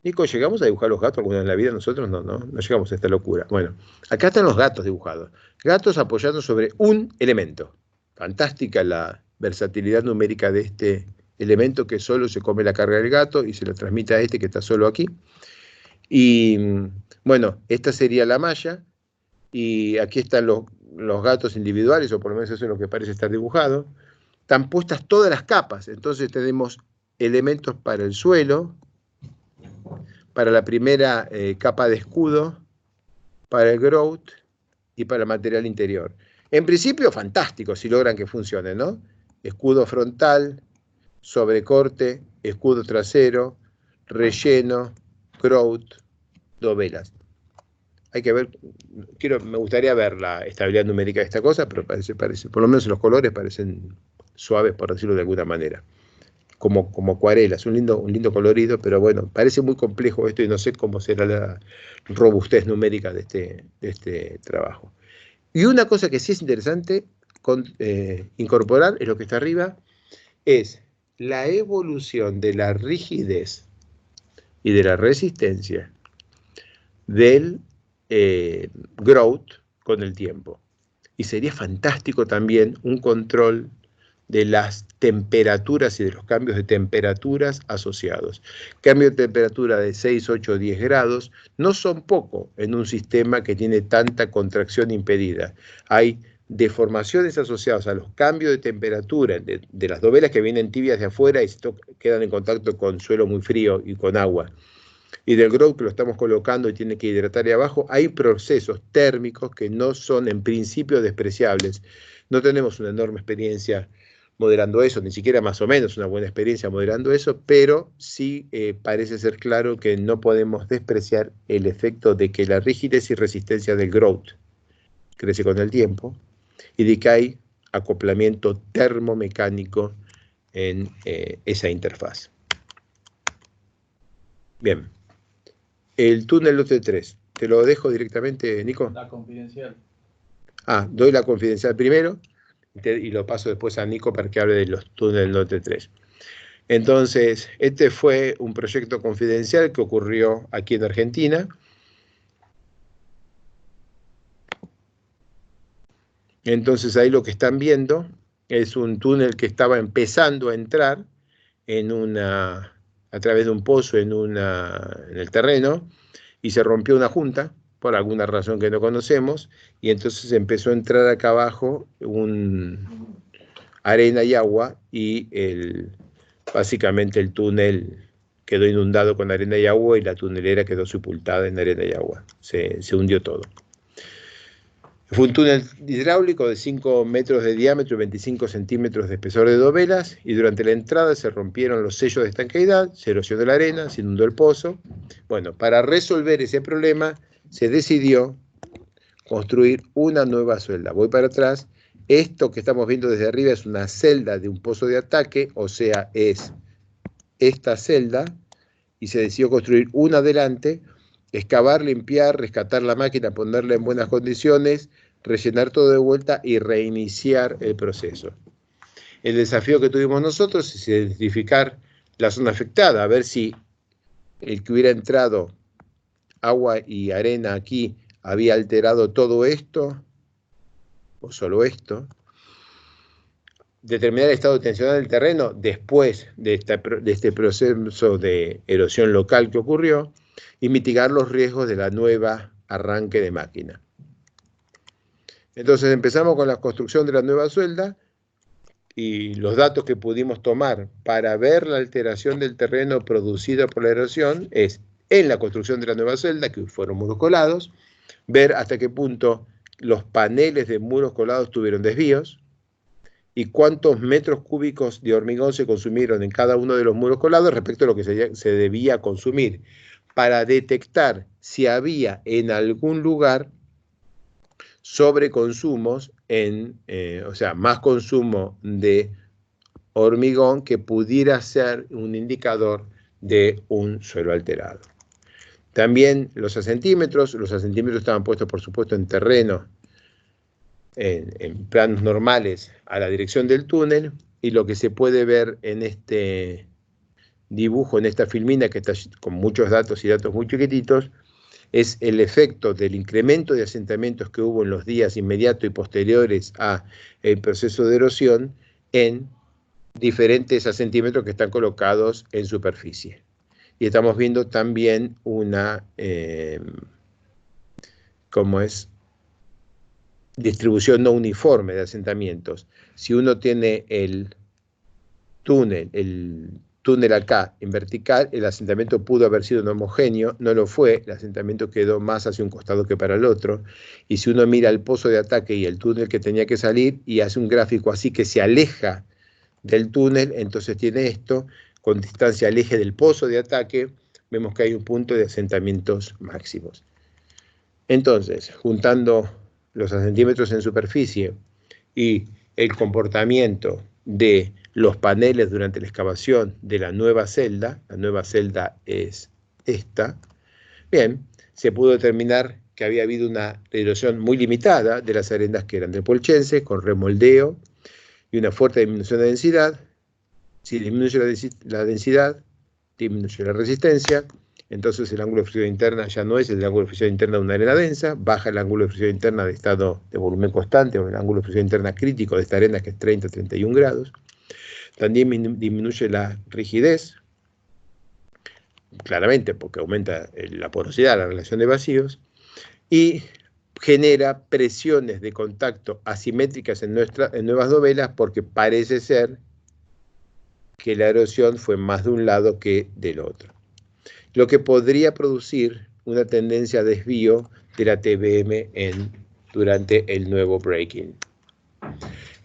Nico, ¿llegamos a dibujar los gatos alguna vez en la vida? Nosotros no llegamos a esta locura. Bueno, acá están los gatos dibujados. Gatos apoyando sobre un elemento. Fantástica la versatilidad numérica de este elemento, que solo se come la carga del gato y se lo transmite a este que está solo aquí. Y bueno, esta sería la malla, y aquí están los gatos individuales, o por lo menos eso es lo que parece estar dibujado. Están puestas todas las capas, entonces tenemos elementos para el suelo, para la primera capa de escudo, para el grout y para el material interior. En principio, fantástico si logran que funcione, ¿no? Escudo frontal, sobrecorte, escudo trasero, relleno, grout, dovelas. Hay que ver, me gustaría ver la estabilidad numérica de esta cosa, pero parece, por lo menos los colores parecen suaves, por decirlo de alguna manera, como acuarelas, un lindo colorido, pero bueno, parece muy complejo esto y no sé cómo será la robustez numérica de este trabajo. Y una cosa que sí es interesante incorporar es lo que está arriba, es la evolución de la rigidez y de la resistencia del grout con el tiempo. Y sería fantástico también un control de las temperaturas y de los cambios de temperaturas asociados. Cambio de temperatura de 6, 8, 10 grados no son poco en un sistema que tiene tanta contracción impedida. Hay deformaciones asociadas a los cambios de temperatura de las dovelas que vienen tibias de afuera y quedan en contacto con suelo muy frío y con agua, y del grout que lo estamos colocando y tiene que hidratar ahí abajo. Hay procesos térmicos que no son en principio despreciables. No tenemos una enorme experiencia modelando eso, ni siquiera más o menos una buena experiencia modelando eso, pero sí parece ser claro que no podemos despreciar el efecto de que la rigidez y resistencia del grout crece con el tiempo y de que hay acoplamiento termomecánico en esa interfaz. Bien, el túnel lote 3, ¿te lo dejo directamente, Nico? La confidencial. Doy la confidencial primero y lo paso después a Nico para que hable de los túneles lote 3. Entonces, este fue un proyecto confidencial que ocurrió aquí en Argentina. Entonces, ahí lo que están viendo es un túnel que estaba empezando a entrar a través de un pozo en el terreno, y se rompió una junta, por alguna razón que no conocemos, y entonces empezó a entrar acá abajo arena y agua, y básicamente el túnel quedó inundado con arena y agua, y la tunelera quedó sepultada en arena y agua. Se hundió todo. Fue un túnel hidráulico de 5 metros de diámetro y 25 centímetros de espesor de dovelas, y durante la entrada se rompieron los sellos de estanqueidad, se erosionó la arena, se inundó el pozo. Bueno, para resolver ese problema se decidió construir una nueva celda. Voy para atrás. Esto que estamos viendo desde arriba es una celda de un pozo de ataque, o sea, es esta celda, y se decidió construir una adelante, excavar, limpiar, rescatar la máquina, ponerla en buenas condiciones, rellenar todo de vuelta y reiniciar el proceso. El desafío que tuvimos nosotros es identificar la zona afectada, a ver si el que hubiera entrado agua y arena aquí había alterado todo esto, o solo esto. Determinar el estado tensional del terreno después de este proceso de erosión local que ocurrió, y mitigar los riesgos de la nueva arranque de máquina. Entonces empezamos con la construcción de la nueva suelda, y los datos que pudimos tomar para ver la alteración del terreno producida por la erosión es, en la construcción de la nueva celda, que fueron muros colados, ver hasta qué punto los paneles de muros colados tuvieron desvíos, y cuántos metros cúbicos de hormigón se consumieron en cada uno de los muros colados respecto a lo que se debía consumir, para detectar si había en algún lugar sobreconsumos, o sea, más consumo de hormigón que pudiera ser un indicador de un suelo alterado. También los ascentímetros estaban puestos, por supuesto, en terreno, en planos normales a la dirección del túnel, y lo que se puede ver en este dibujo, en esta filmina que está con muchos datos y datos muy chiquititos, es el efecto del incremento de asentamientos que hubo en los días inmediatos y posteriores al proceso de erosión en diferentes asentamientos que están colocados en superficie. Y estamos viendo también una distribución no uniforme de asentamientos. Si uno tiene el túnel acá en vertical, el asentamiento pudo haber sido no homogéneo, no lo fue, el asentamiento quedó más hacia un costado que para el otro, y si uno mira el pozo de ataque y el túnel que tenía que salir, y hace un gráfico así que se aleja del túnel, entonces tiene esto, con distancia al eje del pozo de ataque, vemos que hay un punto de asentamientos máximos. Entonces, juntando los asentamientos en superficie y el comportamiento de los paneles durante la excavación de la nueva celda es esta, bien, se pudo determinar que había habido una erosión muy limitada de las arenas que eran de Polchense, con remoldeo y una fuerte disminución de densidad. Si disminuye la densidad, disminuye la resistencia, entonces el ángulo de fricción interna ya no es el ángulo de fricción interna de una arena densa, baja el ángulo de fricción interna de estado de volumen constante, o el ángulo de fricción interna crítico de esta arena, que es 30-31 grados. También disminuye la rigidez, claramente porque aumenta la porosidad, la relación de vacíos, y genera presiones de contacto asimétricas en nuevas dovelas, porque parece ser que la erosión fue más de un lado que del otro, lo que podría producir una tendencia a desvío de la TBM durante el nuevo breaking.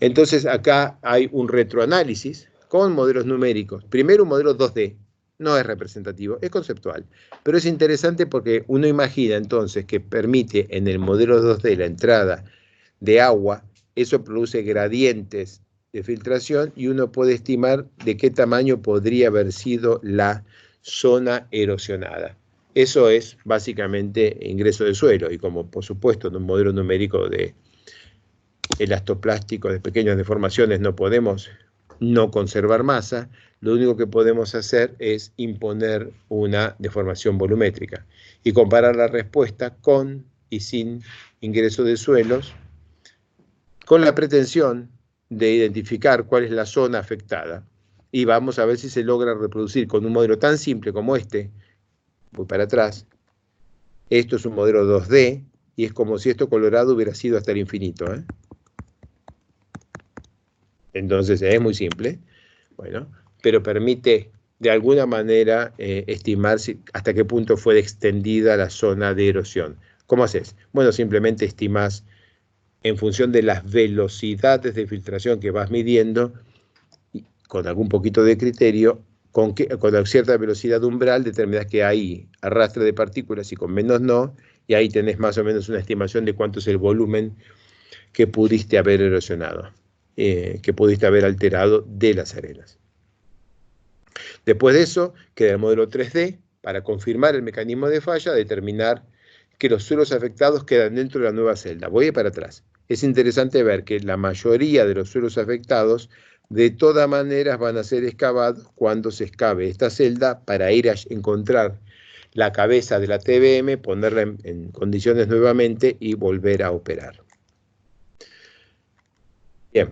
Entonces acá hay un retroanálisis con modelos numéricos. Primero un modelo 2D, no es representativo, es conceptual, pero es interesante porque uno imagina entonces que permite en el modelo 2D la entrada de agua, eso produce gradientes de filtración y uno puede estimar de qué tamaño podría haber sido la zona erosionada. Eso es básicamente ingreso de suelo y como por supuesto en un modelo numérico de elastoplástico de pequeñas deformaciones no podemos no conservar masa, lo único que podemos hacer es imponer una deformación volumétrica y comparar la respuesta con y sin ingreso de suelos con la pretensión de identificar cuál es la zona afectada y vamos a ver si se logra reproducir con un modelo tan simple como este. Voy para atrás. Esto es un modelo 2D y es como si esto colorado hubiera sido hasta el infinito, ¿eh? Entonces es muy simple, bueno, pero permite de alguna manera estimar hasta qué punto fue extendida la zona de erosión. ¿Cómo haces? Bueno, simplemente estimas en función de las velocidades de filtración que vas midiendo, con algún poquito de criterio, con cierta velocidad umbral determinas que hay arrastre de partículas y con menos no, y ahí tenés más o menos una estimación de cuánto es el volumen que pudiste haber erosionado, que pudiste haber alterado de las arenas. Después de eso, queda el modelo 3D para confirmar el mecanismo de falla, determinar que los suelos afectados quedan dentro de la nueva celda. Voy para atrás. Es interesante ver que la mayoría de los suelos afectados de todas maneras van a ser excavados cuando se excave esta celda para ir a encontrar la cabeza de la TBM, ponerla en condiciones nuevamente y volver a operar. Bien,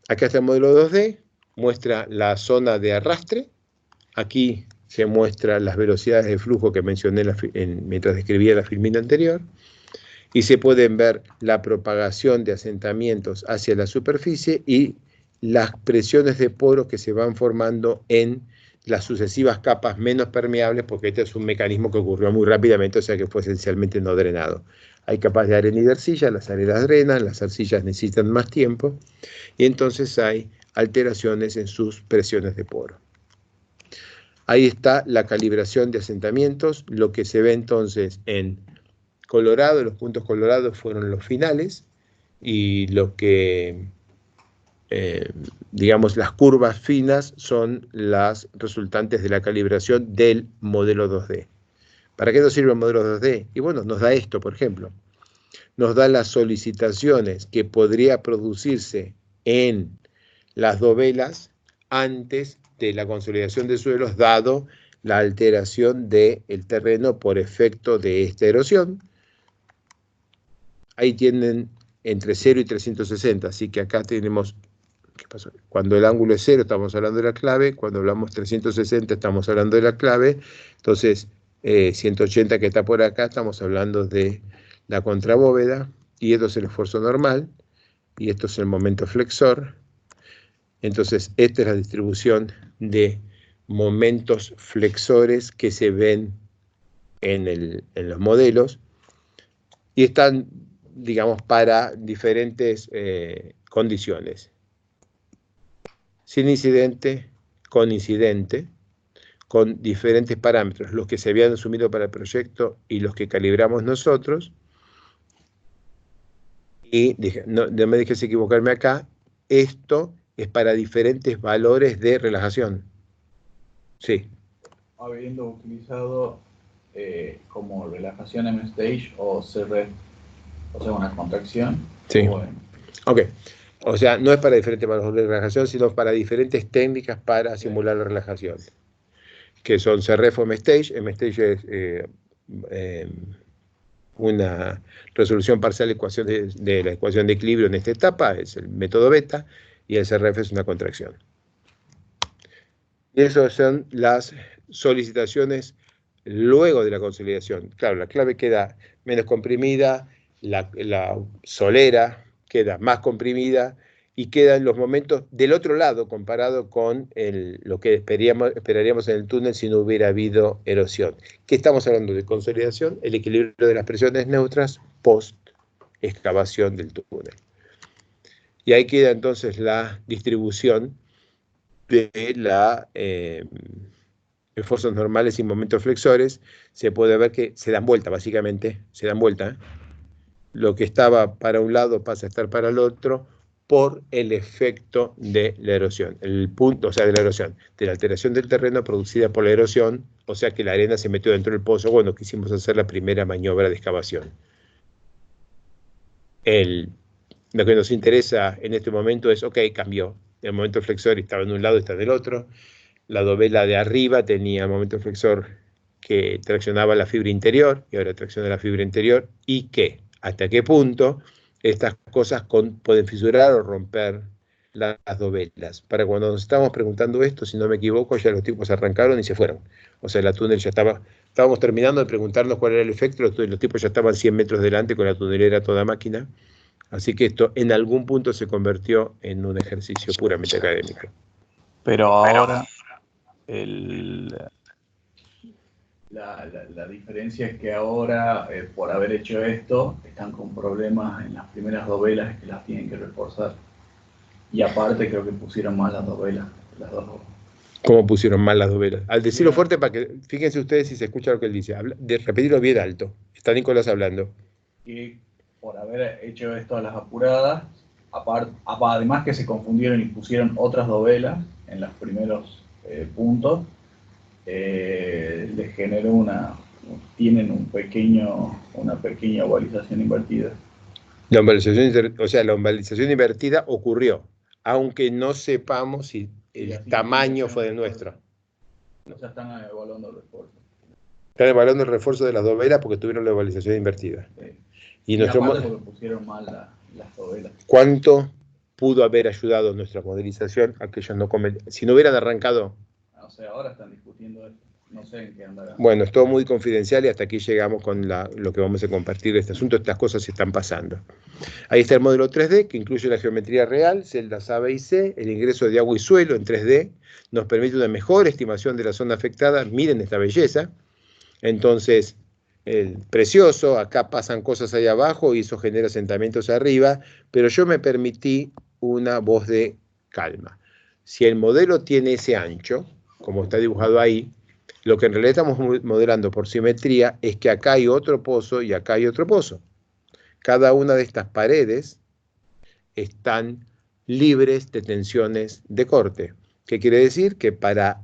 acá está el modelo 2D, muestra la zona de arrastre. Aquí se muestran las velocidades de flujo que mencioné mientras describía la filmina anterior. Y se pueden ver la propagación de asentamientos hacia la superficie y las presiones de poros que se van formando en las sucesivas capas menos permeables, porque este es un mecanismo que ocurrió muy rápidamente, o sea que fue esencialmente no drenado. Hay capas de arena y de arcilla, las arenas drenan, las arcillas necesitan más tiempo, y entonces hay alteraciones en sus presiones de poro. Ahí está la calibración de asentamientos, lo que se ve entonces en colorado, los puntos colorados fueron los finales, y lo que, digamos, las curvas finas son las resultantes de la calibración del modelo 2D. ¿Para qué nos sirve el modelo 2D? Y bueno, nos da esto, por ejemplo. Nos da las solicitaciones que podría producirse en las dovelas antes de la consolidación de suelos, dado la alteración del terreno por efecto de esta erosión. Ahí tienen entre 0 y 360, así que acá tenemos, ¿qué pasó? Cuando el ángulo es 0 estamos hablando de la clave, cuando hablamos 360 estamos hablando de la clave, entonces 180 que está por acá estamos hablando de la contrabóveda, y esto es el esfuerzo normal, y esto es el momento flexor. Entonces esta es la distribución de momentos flexores que se ven en los modelos, y están, digamos, para diferentes condiciones. Sin incidente, con incidente, con diferentes parámetros, los que se habían asumido para el proyecto y los que calibramos nosotros. Y no me dejes equivocarme acá, esto es para diferentes valores de relajación. Sí. Habiendo utilizado como relajación M-Stage o CRF, o sea, una contracción. Sí. Ok. O sea, no es para diferentes valores de relajación, sino para diferentes técnicas para simular la relajación, que son CRF o M-Stage. M-Stage es una resolución parcial de la ecuación de equilibrio en esta etapa, es el método beta, y el CRF es una contracción. Y esas son las solicitaciones luego de la consolidación. Claro, la clave queda menos comprimida, la solera queda más comprimida, y quedan los momentos del otro lado comparado con lo que esperaríamos en el túnel si no hubiera habido erosión. ¿Qué estamos hablando de consolidación? El equilibrio de las presiones neutras post excavación del túnel. Y ahí queda entonces la distribución de la esfuerzos normales y momentos flexores. Se puede ver que se dan vuelta, básicamente, se dan vuelta. Lo que estaba para un lado pasa a estar para el otro por el efecto de la erosión. El punto, o sea, de la erosión, de la alteración del terreno producida por la erosión, o sea que la arena se metió dentro del pozo cuando quisimos hacer la primera maniobra de excavación. Lo que nos interesa en este momento es, ok, cambió. El momento flexor estaba en un lado, está en el otro. La dovela de arriba tenía momento flexor que traccionaba la fibra interior y ahora tracciona la fibra interior. ¿Y qué? ¿Hasta qué punto estas cosas pueden fisurar o romper las dovelas? Para cuando nos estábamos preguntando esto, si no me equivoco, ya los tipos arrancaron y se fueron. O sea, la túnel ya estábamos terminando de preguntarnos cuál era el efecto, los tipos ya estaban 100 metros delante con la tunelera toda máquina. Así que esto en algún punto se convirtió en un ejercicio puramente académico. Pero ahora la diferencia es que ahora, por haber hecho esto, están con problemas en las primeras dovelas que las tienen que reforzar. Y aparte creo que pusieron mal las dovelas, las dos. ¿Cómo pusieron mal las dovelas? Al decirlo fuerte, para que fíjense ustedes si se escucha lo que él dice. Repetirlo bien alto. Está Nicolás hablando. Y por haber hecho esto a las apuradas, además que se confundieron y pusieron otras dovelas en los primeros puntos, les generó tienen una pequeña ovalización invertida. La ovalización invertida ocurrió, aunque no sepamos si el tamaño fue del nuestro. O sea, están evaluando el refuerzo. Están evaluando el refuerzo de las dovelas porque tuvieron la ovalización invertida. Sí. Y aparte porque pusieron mal las dovelas. ¿Cuánto pudo haber ayudado nuestra modelización a que ellos si no hubieran arrancado? O sea, ahora están discutiendo esto. No sé en qué andará. Bueno, es todo muy confidencial y hasta aquí llegamos con lo que vamos a compartir de este asunto. Estas cosas se están pasando. Ahí está el modelo 3D, que incluye la geometría real, celdas A, B y C, el ingreso de agua y suelo en 3D, nos permite una mejor estimación de la zona afectada. Miren esta belleza. Entonces, precioso, acá pasan cosas ahí abajo y eso genera asentamientos arriba, pero yo me permití una voz de calma. Si el modelo tiene ese ancho, como está dibujado ahí, lo que en realidad estamos modelando por simetría es que acá hay otro pozo y acá hay otro pozo. Cada una de estas paredes están libres de tensiones de corte. ¿Qué quiere decir? Que para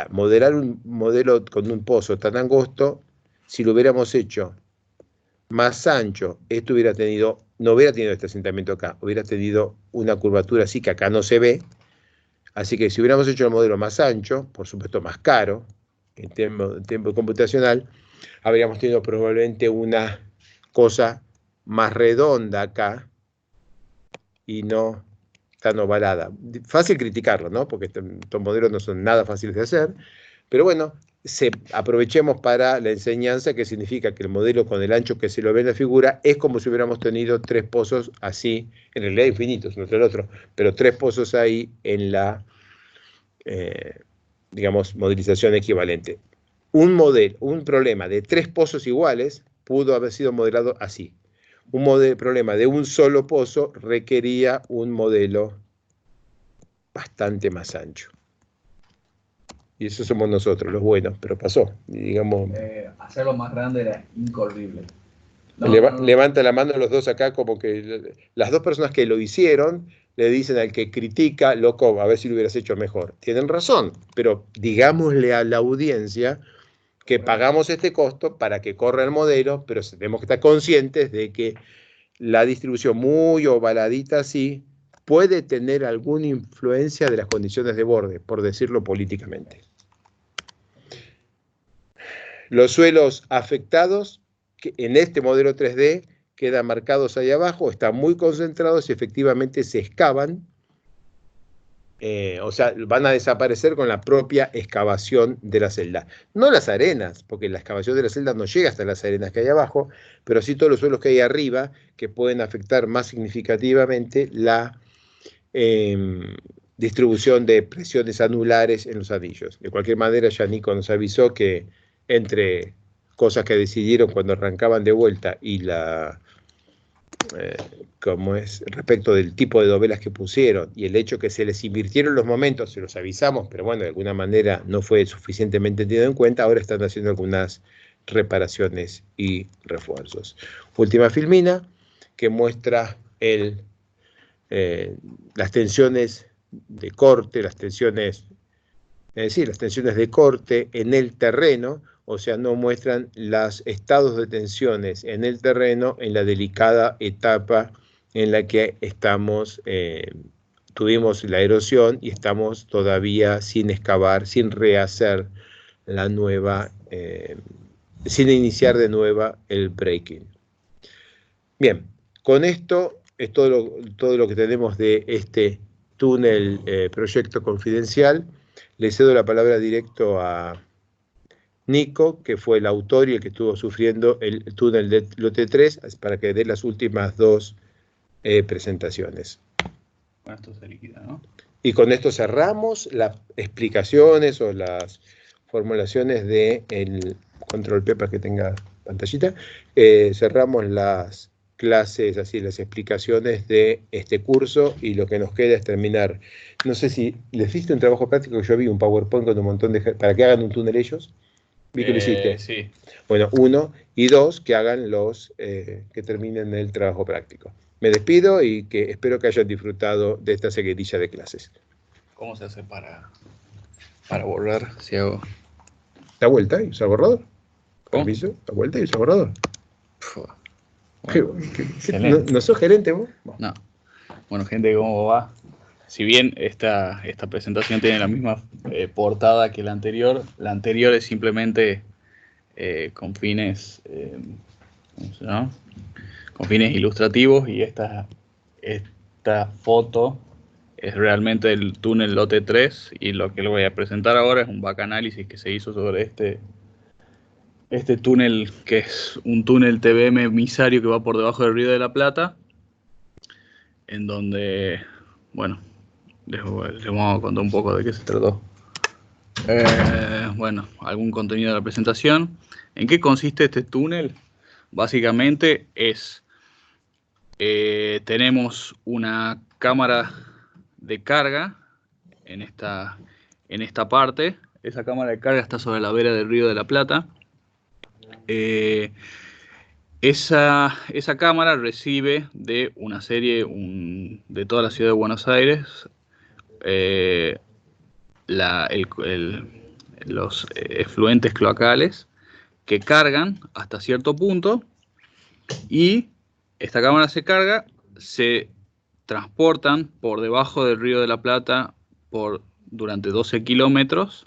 modelar un modelo con un pozo tan angosto, si lo hubiéramos hecho más ancho, esto no hubiera tenido este asentamiento acá, hubiera tenido una curvatura así que acá no se ve. Así que si hubiéramos hecho el modelo más ancho, por supuesto más caro, en tiempo computacional, habríamos tenido probablemente una cosa más redonda acá y no tan ovalada. Fácil criticarlo, ¿no? Porque estos modelos no son nada fáciles de hacer, pero bueno, aprovechemos para la enseñanza, que significa que el modelo con el ancho que se lo ve en la figura es como si hubiéramos tenido tres pozos así, en realidad infinitos, uno tras el otro, pero tres pozos ahí en la digamos, modelización equivalente. Un problema de tres pozos iguales pudo haber sido modelado así. Un problema de un solo pozo requería un modelo bastante más ancho. Y eso somos nosotros, los buenos, pero pasó. Digamos, hacerlo más grande era incorrible. Levanta la mano los dos acá, como que las dos personas que lo hicieron le dicen al que critica, loco, a ver si lo hubieras hecho mejor. Tienen razón, pero digámosle a la audiencia que pagamos este costo para que corra el modelo, pero tenemos que estar conscientes de que la distribución muy ovaladita así puede tener alguna influencia de las condiciones de borde, por decirlo políticamente. Los suelos afectados, que en este modelo 3D quedan marcados ahí abajo, están muy concentrados y efectivamente se excavan, o sea, van a desaparecer con la propia excavación de la celda. No las arenas, porque la excavación de la celda no llega hasta las arenas que hay abajo, pero sí todos los suelos que hay arriba, que pueden afectar más significativamente la distribución de presiones anulares en los anillos. De cualquier manera, ya Nico nos avisó que entre cosas que decidieron cuando arrancaban de vuelta y la como es respecto del tipo de dovelas que pusieron y el hecho que se les invirtieron los momentos, se los avisamos, pero bueno, de alguna manera no fue suficientemente tenido en cuenta, ahora están haciendo algunas reparaciones y refuerzos. Última filmina que muestra las tensiones de corte, las tensiones de corte en el terreno, o sea, no muestran los estados de tensiones en el terreno en la delicada etapa en la que estamos, tuvimos la erosión y estamos todavía sin excavar, sin rehacer la nueva, sin iniciar de nueva el breaking. Bien, con esto es todo lo que tenemos de este túnel proyecto confidencial. Le cedo la palabra directo a Nico, que fue el autor y el que estuvo sufriendo el túnel de lote 3, para que dé las últimas dos presentaciones. Bueno, esto se liquida, ¿no? Y con esto cerramos las explicaciones o las formulaciones del control P para que tenga pantallita. Cerramos las clases, así las explicaciones de este curso y lo que nos queda es terminar. No sé si les diste un trabajo práctico, que yo vi un PowerPoint con un montón de... para que hagan un túnel ellos. Vi que lo hiciste. Sí. Bueno, 1 y 2, que hagan que terminen el trabajo práctico. Me despido y que espero que hayan disfrutado de esta seguidilla de clases. ¿Cómo se hace para borrar? Si hago... ¿Da vuelta y usa borrador? ¿Cómo? Permiso, da vuelta y usa borrador. Bueno, ¿No sos gerente vos? No. Bueno, gente, ¿cómo va? Si bien esta presentación tiene la misma portada que la anterior es simplemente con fines, ¿cómo se llama? Con fines ilustrativos, y esta foto es realmente el túnel lote 3, y lo que le voy a presentar ahora es un back análisis que se hizo sobre este túnel, que es un túnel TBM emisario que va por debajo del Río de la Plata, en donde, bueno, les vamos a contar un poco de qué se trató. Bueno, algún contenido de la presentación. ¿En qué consiste este túnel? Básicamente tenemos una cámara de carga en esta parte. Esa cámara de carga está sobre la vera del Río de la Plata. Esa cámara recibe de una serie, de toda la ciudad de Buenos Aires, los efluentes cloacales que cargan hasta cierto punto, y esta cámara se carga, se transportan por debajo del Río de la Plata durante 12 kilómetros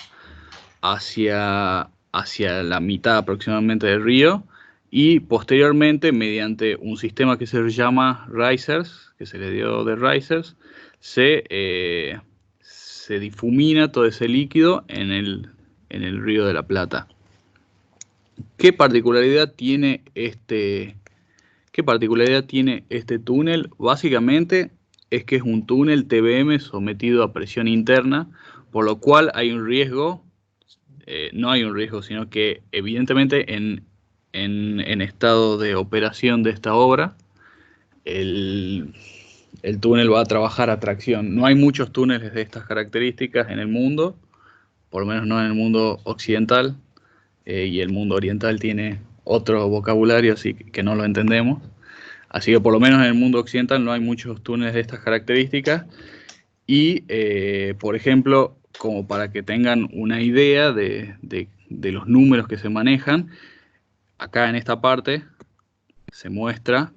hacia la mitad aproximadamente del río, y posteriormente, mediante un sistema que se llama risers, que se le dio de risers, se difumina todo ese líquido en el Río de la Plata. ¿Qué particularidad tiene este túnel? Básicamente es que es un túnel TBM sometido a presión interna, por lo cual hay un riesgo, no hay un riesgo, sino que evidentemente en estado de operación de esta obra, el túnel va a trabajar a tracción. No hay muchos túneles de estas características en el mundo, por lo menos no en el mundo occidental, y el mundo oriental tiene otro vocabulario, así que no lo entendemos. Así que por lo menos en el mundo occidental no hay muchos túneles de estas características. Y, por ejemplo, como para que tengan una idea de los números que se manejan, acá en esta parte se muestra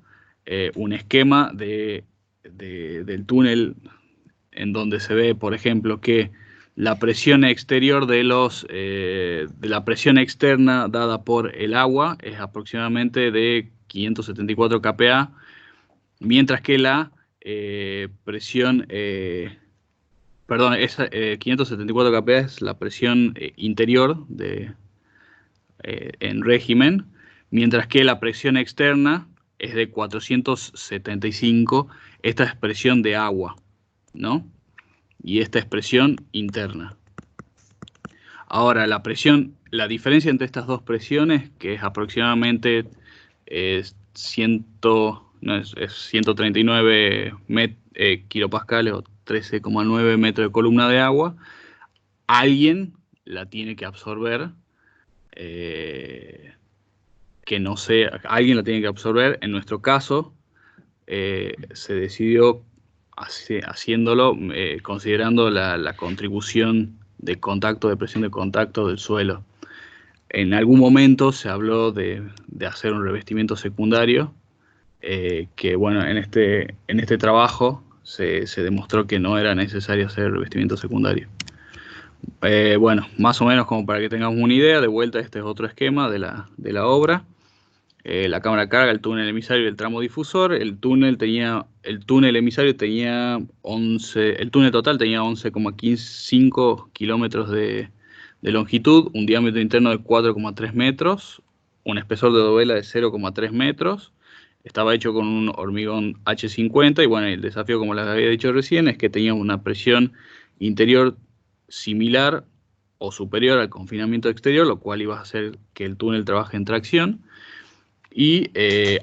un esquema del túnel, en donde se ve, por ejemplo, que la presión exterior de la presión externa dada por el agua es aproximadamente de 574 kPa, mientras que la presión, 574 kPa es la presión interior en régimen, mientras que la presión externa es de 475, esta es presión de agua, ¿no? Y esta es presión interna. Ahora, la diferencia entre estas dos presiones, que es aproximadamente 100, no es 139 kilopascales o 13,9 metros de columna de agua, alguien la tiene que absorber, alguien la tiene que absorber. En nuestro caso, se decidió haciéndolo considerando la contribución de contacto, de presión de contacto del suelo. En algún momento se habló de hacer un revestimiento secundario, que bueno, en este trabajo se demostró que no era necesario hacer revestimiento secundario. Bueno, más o menos como para que tengamos una idea, de vuelta este es otro esquema de la obra. La cámara de carga, el túnel emisario y el tramo difusor. El túnel emisario tenía el túnel total tenía 11,5 kilómetros de longitud, un diámetro interno de 4,3 metros, un espesor de dovela de 0,3 metros. Estaba hecho con un hormigón H50 y bueno, el desafío, como les había dicho recién, es que tenía una presión interior similar o superior al confinamiento exterior, lo cual iba a hacer que el túnel trabaje en tracción. Y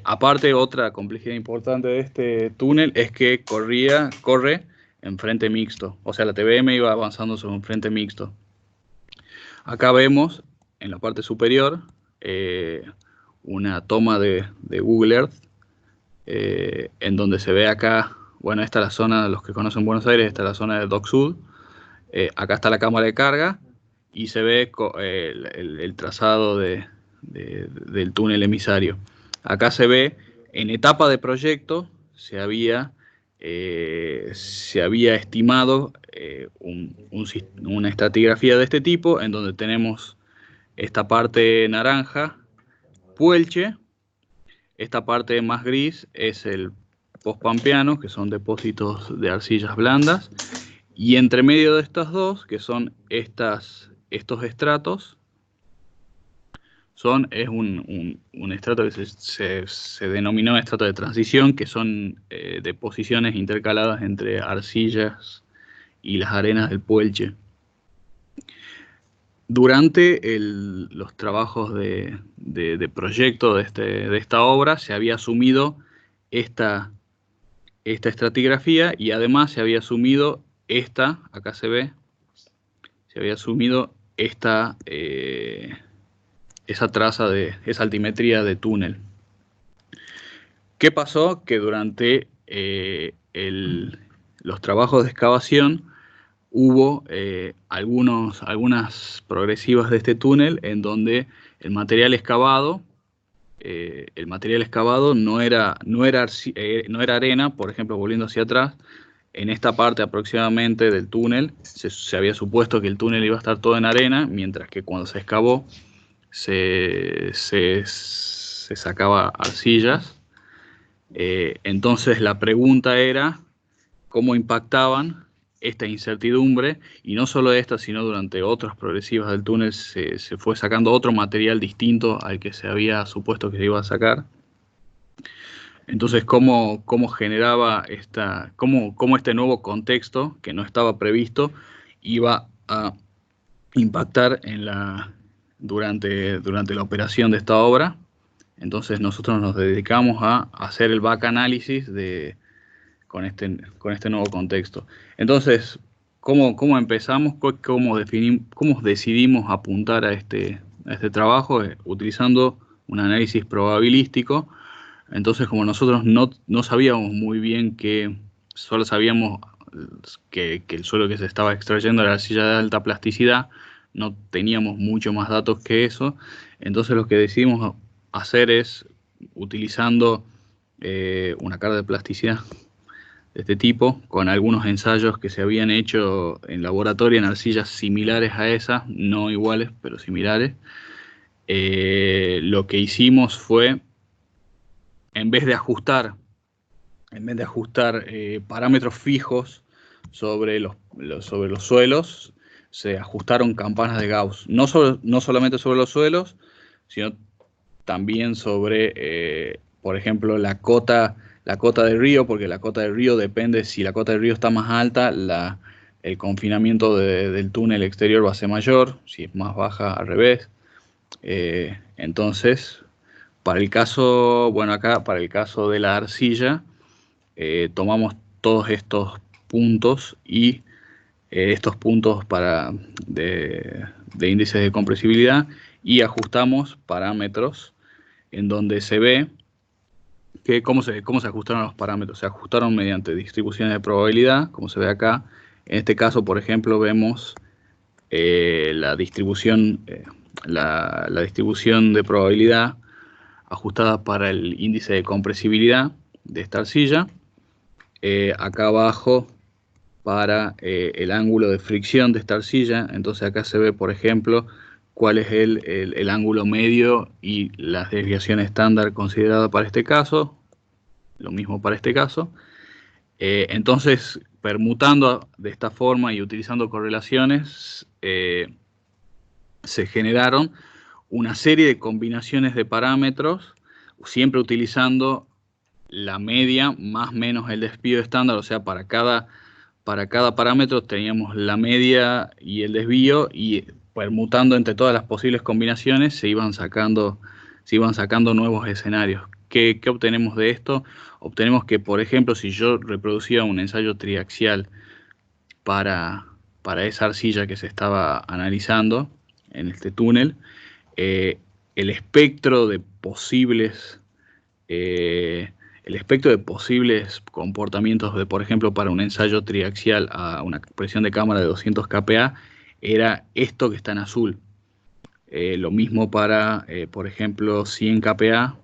aparte, otra complejidad importante de este túnel es que corre en frente mixto. O sea, la TBM iba avanzando sobre un frente mixto. Acá vemos, en la parte superior, una toma de Google Earth, en donde se ve acá, bueno, esta es la zona, los que conocen Buenos Aires, esta es la zona de Dock Sud. Acá está la cámara de carga y se ve el trazado del túnel emisario. Acá se ve, en etapa de proyecto, se había estimado una estratigrafía de este tipo, en donde tenemos esta parte naranja, Puelche, esta parte más gris es el Postpampeano, que son depósitos de arcillas blandas, y entre medio de estas dos, que son estos estratos, es un estrato que se denominó estrato de transición, que son deposiciones intercaladas entre arcillas y las arenas del Puelche. Durante los trabajos de proyecto de esta obra se había asumido esta estratigrafía y además se había asumido acá se ve, se había asumido esa traza esa altimetría de túnel. ¿Qué pasó? Que durante los trabajos de excavación hubo algunas progresivas de este túnel en donde el material excavado no era arena. Por ejemplo, volviendo hacia atrás, en esta parte aproximadamente del túnel se había supuesto que el túnel iba a estar todo en arena, mientras que cuando se excavó se sacaba arcillas. Entonces la pregunta era cómo impactaban esta incertidumbre, y no solo esta, sino durante otras progresivas del túnel se fue sacando otro material distinto al que se había supuesto que se iba a sacar. Entonces, ¿cómo generaba cómo este nuevo contexto, que no estaba previsto, iba a impactar durante la operación de esta obra? Entonces nosotros nos dedicamos a hacer el back análisis con este nuevo contexto. Entonces, ¿cómo empezamos? ¿Cómo decidimos apuntar a este trabajo? Utilizando un análisis probabilístico. Entonces, como nosotros no sabíamos muy bien solo sabíamos que el suelo que se estaba extrayendo era arcilla de alta plasticidad, no teníamos mucho más datos que eso. Entonces lo que decidimos hacer es, utilizando una carga de plasticidad de este tipo, con algunos ensayos que se habían hecho en laboratorio en arcillas similares a esas, no iguales, pero similares, lo que hicimos fue, en vez de ajustar parámetros fijos sobre los suelos, se ajustaron campanas de Gauss, no solamente sobre los suelos, sino también sobre, por ejemplo, la cota de río, porque la cota de río depende, si la cota de río está más alta, el confinamiento del túnel exterior va a ser mayor, si es más baja, al revés. Entonces, Para el caso, bueno, acá para el caso de la arcilla, tomamos todos estos puntos y estos puntos de índices de compresibilidad y ajustamos parámetros en donde se ve que cómo se ajustaron los parámetros. Se ajustaron mediante distribuciones de probabilidad, como se ve acá. En este caso, por ejemplo, vemos la distribución de probabilidad ajustada para el índice de compresibilidad de esta arcilla. Acá abajo para el ángulo de fricción de esta arcilla. Entonces acá se ve, por ejemplo, cuál es el ángulo medio y las desviaciones estándar consideradas para este caso. Lo mismo para este caso. Entonces, permutando de esta forma y utilizando correlaciones, se generaron una serie de combinaciones de parámetros, siempre utilizando la media más menos el desvío estándar. O sea, para cada parámetro teníamos la media y el desvío, y permutando entre todas las posibles combinaciones se iban sacando nuevos escenarios. ¿Qué obtenemos de esto? Obtenemos que, por ejemplo, si yo reproducía un ensayo triaxial para esa arcilla que se estaba analizando en este túnel, el espectro de posibles comportamientos por ejemplo, para un ensayo triaxial a una presión de cámara de 200 kPa era esto que está en azul. Lo mismo para, por ejemplo, 100 kPa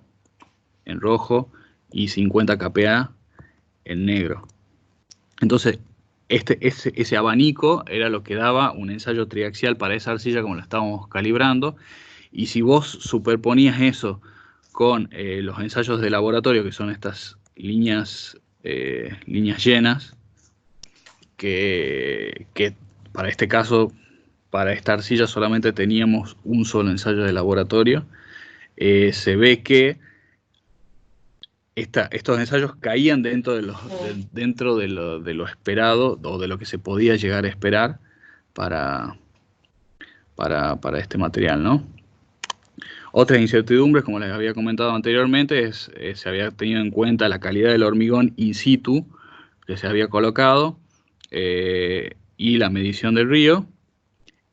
en rojo y 50 kPa en negro. Entonces, ese abanico era lo que daba un ensayo triaxial para esa arcilla como la estábamos calibrando. Y si vos superponías eso con los ensayos de laboratorio, que son estas líneas llenas, que para este caso, para esta arcilla solamente teníamos un solo ensayo de laboratorio, se ve que estos ensayos caían dentro de lo esperado o de lo que se podía llegar a esperar para este material, ¿no? Otras incertidumbres, como les había comentado anteriormente, se había tenido en cuenta la calidad del hormigón in situ que se había colocado y la medición del río.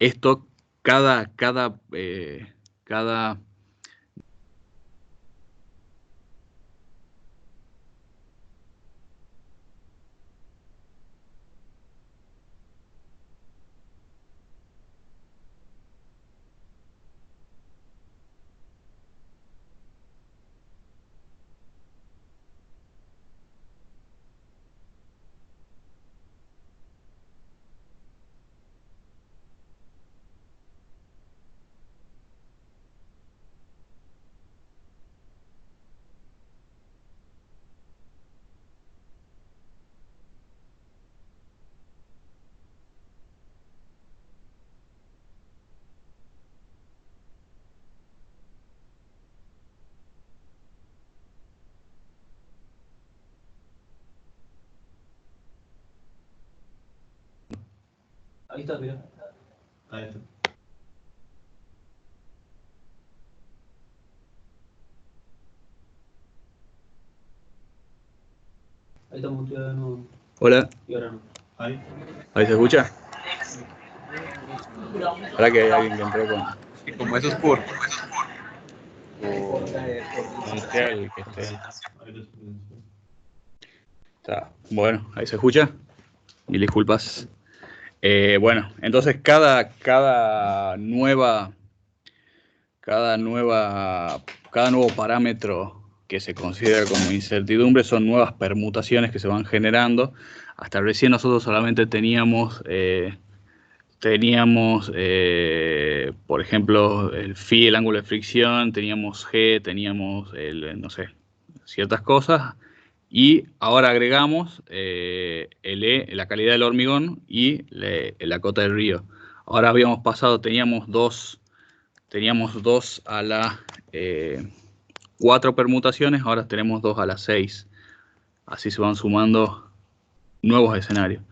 Esto, cada Ahí está, mira. Ahí está. Ahí está muteado de nuevo. Hola. Y ahora no. Ahí. ¿Ahí se escucha? Ahora que hay alguien que entró con... Y como eso es por comercial, que esté... Está. Bueno, ¿ahí se escucha? Mil disculpas. Bueno, entonces cada nuevo parámetro que se considera como incertidumbre son nuevas permutaciones que se van generando. Hasta recién nosotros solamente teníamos, por ejemplo, el phi, el ángulo de fricción, teníamos G, teníamos, no sé, ciertas cosas. Y ahora agregamos el E, la calidad del hormigón y la cota del río. Ahora habíamos pasado, teníamos dos a la 4 permutaciones, ahora tenemos 2 a la 6. Así se van sumando nuevos escenarios.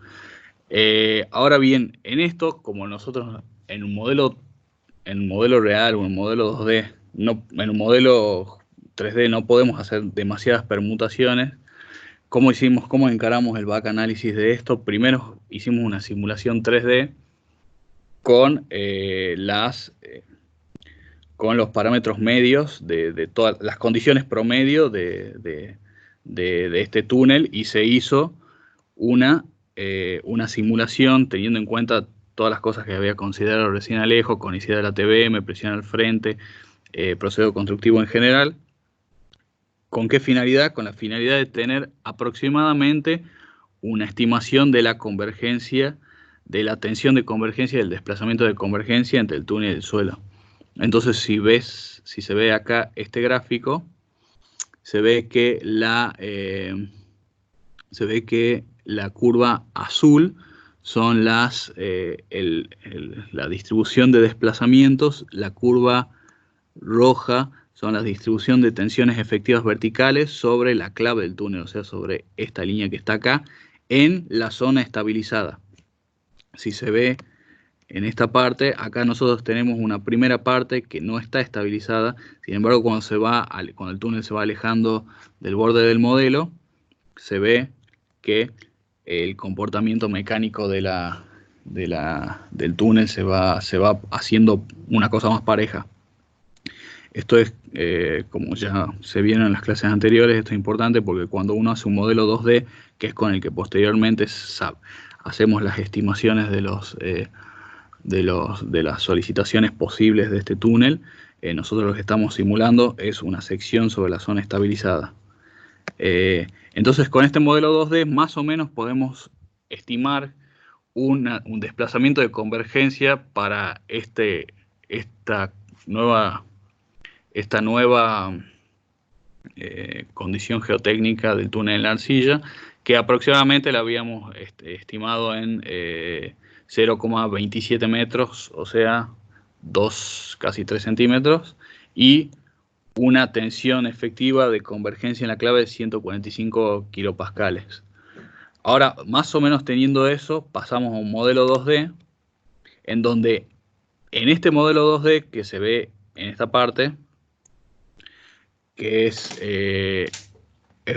Ahora bien, en esto, como nosotros en un modelo real o en un modelo 2D, no, en un modelo 3D no podemos hacer demasiadas permutaciones. ¿Cómo encaramos el back análisis de esto? Primero hicimos una simulación 3D con con los parámetros medios de todas las condiciones promedio de este túnel, y se hizo una simulación teniendo en cuenta todas las cosas que había considerado recién Alejo: conicidad de la TBM, presión al frente, proceso constructivo en general. ¿Con qué finalidad? Con la finalidad de tener aproximadamente una estimación de la convergencia, de la tensión de convergencia y del desplazamiento de convergencia entre el túnel y el suelo. Entonces, si se ve acá este gráfico, se ve que la curva azul son la distribución de desplazamientos, la curva roja son la distribución de tensiones efectivas verticales sobre la clave del túnel, o sea, sobre esta línea que está acá, en la zona estabilizada. Si se ve en esta parte, acá nosotros tenemos una primera parte que no está estabilizada. Sin embargo, cuando el túnel se va alejando del borde del modelo, se ve que el comportamiento mecánico del túnel se va haciendo una cosa más pareja. Esto es, como ya se vieron en las clases anteriores, esto es importante porque cuando uno hace un modelo 2D, que es con el que posteriormente hacemos las estimaciones de las solicitaciones posibles de este túnel, nosotros lo que estamos simulando es una sección sobre la zona estabilizada. Entonces, con este modelo 2D más o menos podemos estimar un desplazamiento de convergencia para esta nueva condición geotécnica del túnel en la arcilla, que aproximadamente la habíamos estimado en 0,27 metros, o sea, casi 3 centímetros, y una tensión efectiva de convergencia en la clave de 145 kilopascales. Ahora, más o menos teniendo eso, pasamos a un modelo 2D, en donde en este modelo 2D que se ve en esta parte, que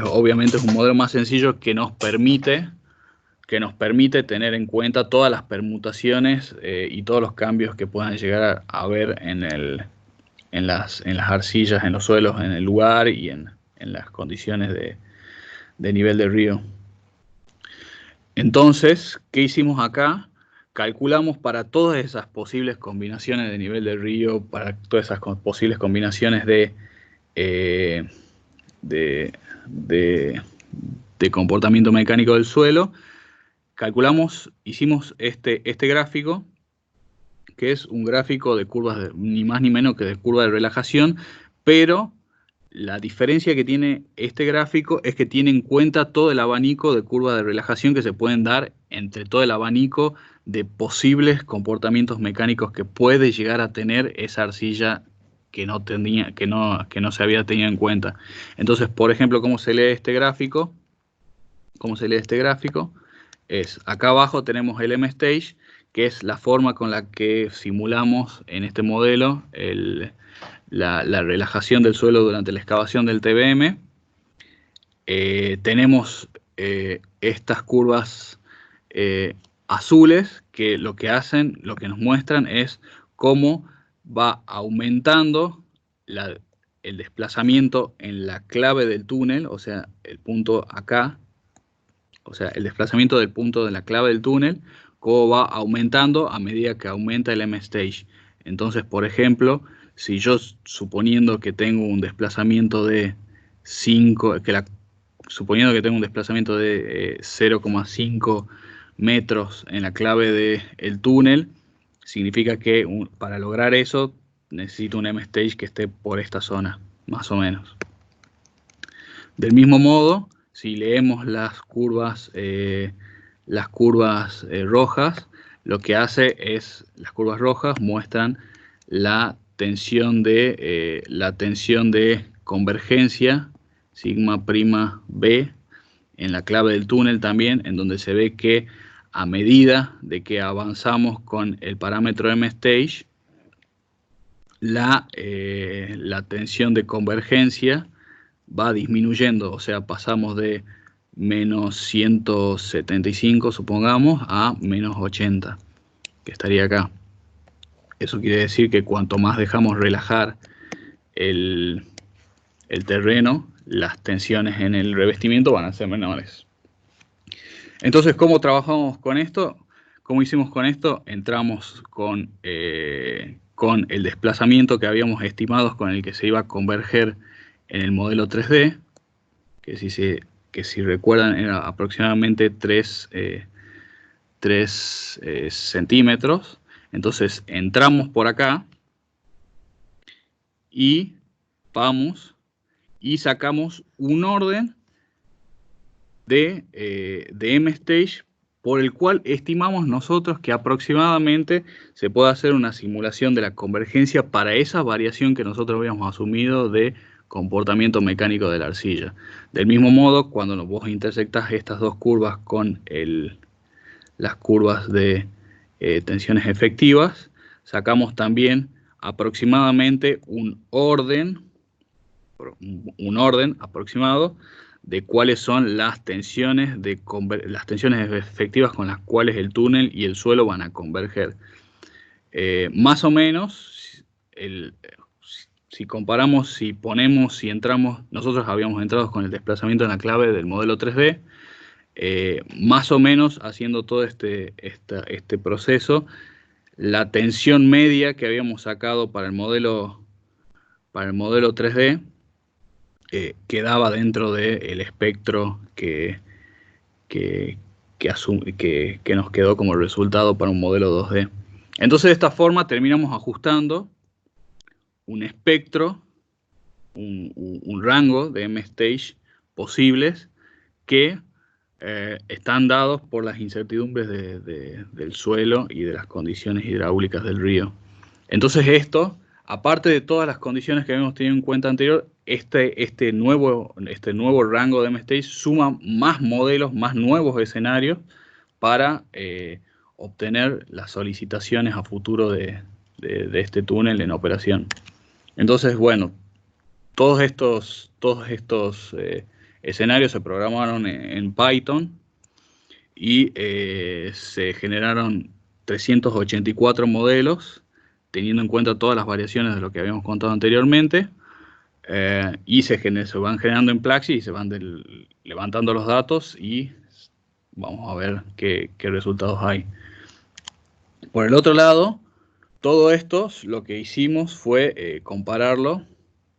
obviamente es un modelo más sencillo que nos permite tener en cuenta todas las permutaciones y todos los cambios que puedan llegar a haber en las arcillas, en los suelos, en el lugar y en las condiciones de nivel del río. Entonces, ¿qué hicimos acá? Calculamos para todas esas posibles combinaciones de nivel del río, para todas esas posibles combinaciones de comportamiento mecánico del suelo. Hicimos este gráfico, que es un gráfico de curvas, ni más ni menos que de curva de relajación, pero la diferencia que tiene este gráfico es que tiene en cuenta todo el abanico de curvas de relajación que se pueden dar entre todo el abanico de posibles comportamientos mecánicos que puede llegar a tener esa arcilla que no se había tenido en cuenta. Entonces, por ejemplo, ¿cómo se lee este gráfico? Es, acá abajo tenemos el M-Stage, que es la forma con la que simulamos en este modelo la relajación del suelo durante la excavación del TBM. Tenemos estas curvas azules, que lo que nos muestran es cómo va aumentando el desplazamiento en la clave del túnel, o sea, el punto acá, o sea, el desplazamiento del punto de la clave del túnel, cómo va aumentando a medida que aumenta el M-Stage. Entonces, por ejemplo, si yo, suponiendo que tengo un desplazamiento de 0,5 metros en la clave del túnel, significa que para lograr eso necesito un M-Stage que esté por esta zona, más o menos. Del mismo modo, si leemos las curvas rojas, lo que hace es, las curvas rojas muestran la tensión de convergencia, sigma prima B, en la clave del túnel también, en donde se ve que a medida de que avanzamos con el parámetro M-Stage, la tensión de convergencia va disminuyendo, o sea, pasamos de menos 175, supongamos, a menos 80, que estaría acá. Eso quiere decir que cuanto más dejamos relajar el terreno, las tensiones en el revestimiento van a ser menores. Entonces, ¿cómo trabajamos con esto? ¿Cómo hicimos con esto? Entramos con el desplazamiento que habíamos estimado con el que se iba a converger en el modelo 3D, que si recuerdan era aproximadamente 3 centímetros. Entonces entramos por acá y vamos y sacamos un orden de M-Stage por el cual estimamos nosotros que aproximadamente se puede hacer una simulación de la convergencia para esa variación que nosotros habíamos asumido de comportamiento mecánico de la arcilla. Del mismo modo, cuando vos intersectás estas dos curvas con las curvas de tensiones efectivas, sacamos también aproximadamente un orden aproximado de cuáles son las tensiones efectivas con las cuales el túnel y el suelo van a converger. Más o menos, si comparamos, si entramos, nosotros habíamos entrado con el desplazamiento en la clave del modelo 3D, más o menos haciendo todo este proceso, la tensión media que habíamos sacado para el modelo 3D quedaba dentro del espectro que nos quedó como resultado para un modelo 2D. Entonces, de esta forma terminamos ajustando un espectro, un rango de M-Stage posibles que están dados por las incertidumbres del suelo y de las condiciones hidráulicas del río. Entonces esto, aparte de todas las condiciones que habíamos tenido en cuenta anterior, este nuevo rango de M-Stage suma más modelos, más nuevos escenarios para obtener las solicitaciones a futuro de este túnel en operación. Entonces, bueno, todos estos escenarios se programaron en Python y se generaron 384 modelos, teniendo en cuenta todas las variaciones de lo que habíamos contado anteriormente, y se van generando en Plaxis y se van levantando los datos y vamos a ver qué resultados hay. Por el otro lado, todo esto lo que hicimos fue compararlo.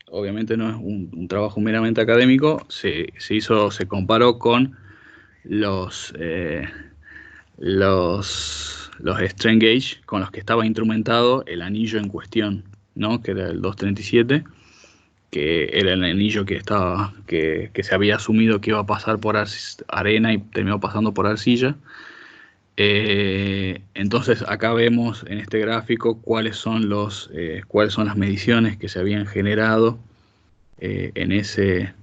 Obviamente no es un trabajo meramente académico, se comparó con los strain gauge con los que estaba instrumentado el anillo en cuestión, ¿no? Que era el 237, que era el anillo que se había asumido que iba a pasar por arena y terminó pasando por arcilla. Entonces acá vemos en este gráfico cuáles son las mediciones que se habían generado en ese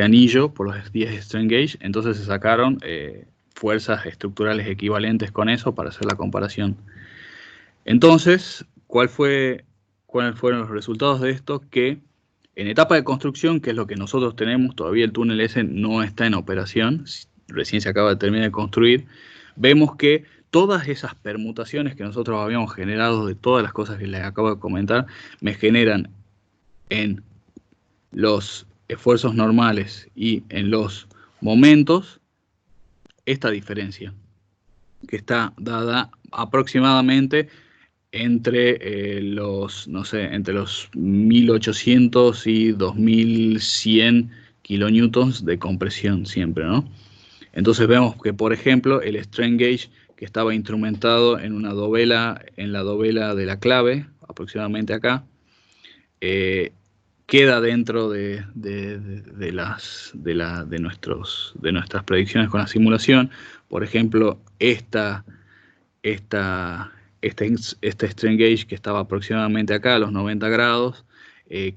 anillo por los 10 strain gauge. Entonces se sacaron fuerzas estructurales equivalentes con eso para hacer la comparación. Entonces, ¿cuáles fueron los resultados de esto? Que en etapa de construcción, que es lo que nosotros tenemos, todavía el túnel ese no está en operación, recién se acaba de terminar de construir, vemos que todas esas permutaciones que nosotros habíamos generado de todas las cosas que les acabo de comentar, me generan en los esfuerzos normales y en los momentos esta diferencia, que está dada aproximadamente entre los 1800 y 2100 kilonewtons de compresión siempre, ¿no? Entonces vemos que, por ejemplo, el strain gauge que estaba instrumentado en la dovela de la clave, aproximadamente acá, queda dentro de nuestras predicciones con la simulación. Por ejemplo, este strain gauge que estaba aproximadamente acá a los 90 grados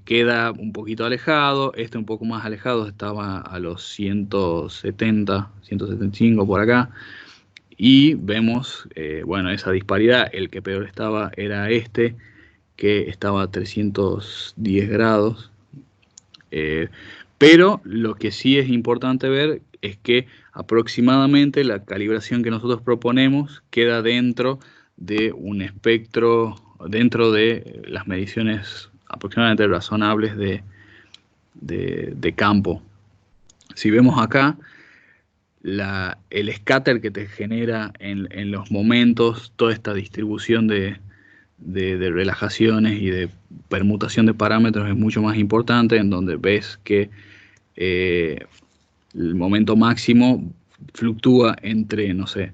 queda un poquito alejado, un poco más alejado estaba a los 170, 175 por acá, y vemos, bueno, esa disparidad. El que peor estaba era que estaba a 310 grados. Pero lo que sí es importante ver es que aproximadamente la calibración que nosotros proponemos queda dentro de un espectro, dentro de las mediciones aproximadamente razonables de campo. Si vemos acá, el scatter que te genera en los momentos, toda esta distribución de relajaciones y de permutación de parámetros es mucho más importante, en donde ves que el momento máximo fluctúa entre, no sé,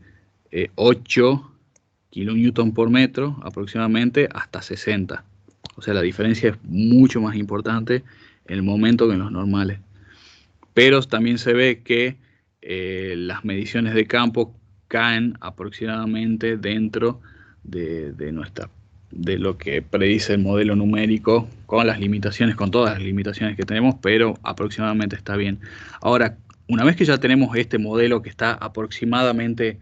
8 kilonewton por metro aproximadamente hasta 60. O sea, la diferencia es mucho más importante en el momento que en los normales. Pero también se ve que las mediciones de campo caen aproximadamente dentro de lo que predice el modelo numérico, con las limitaciones, con todas las limitaciones que tenemos, pero aproximadamente está bien. Ahora, una vez que ya tenemos este modelo que está aproximadamente,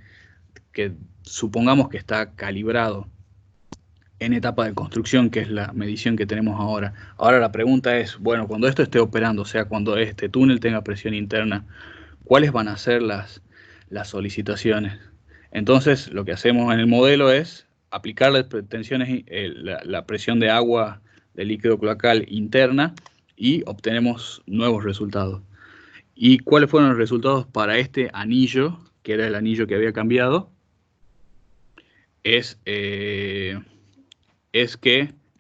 que supongamos que está calibrado en etapa de construcción, que es la medición que tenemos ahora. Ahora la pregunta es, bueno, cuando esto esté operando, o sea, cuando este túnel tenga presión interna, ¿cuáles van a ser las solicitaciones? Entonces, lo que hacemos en el modelo es aplicar las tensiones, la presión de agua del líquido cloacal interna y obtenemos nuevos resultados. ¿Y cuáles fueron los resultados para este anillo, que era el anillo que había cambiado? Es que,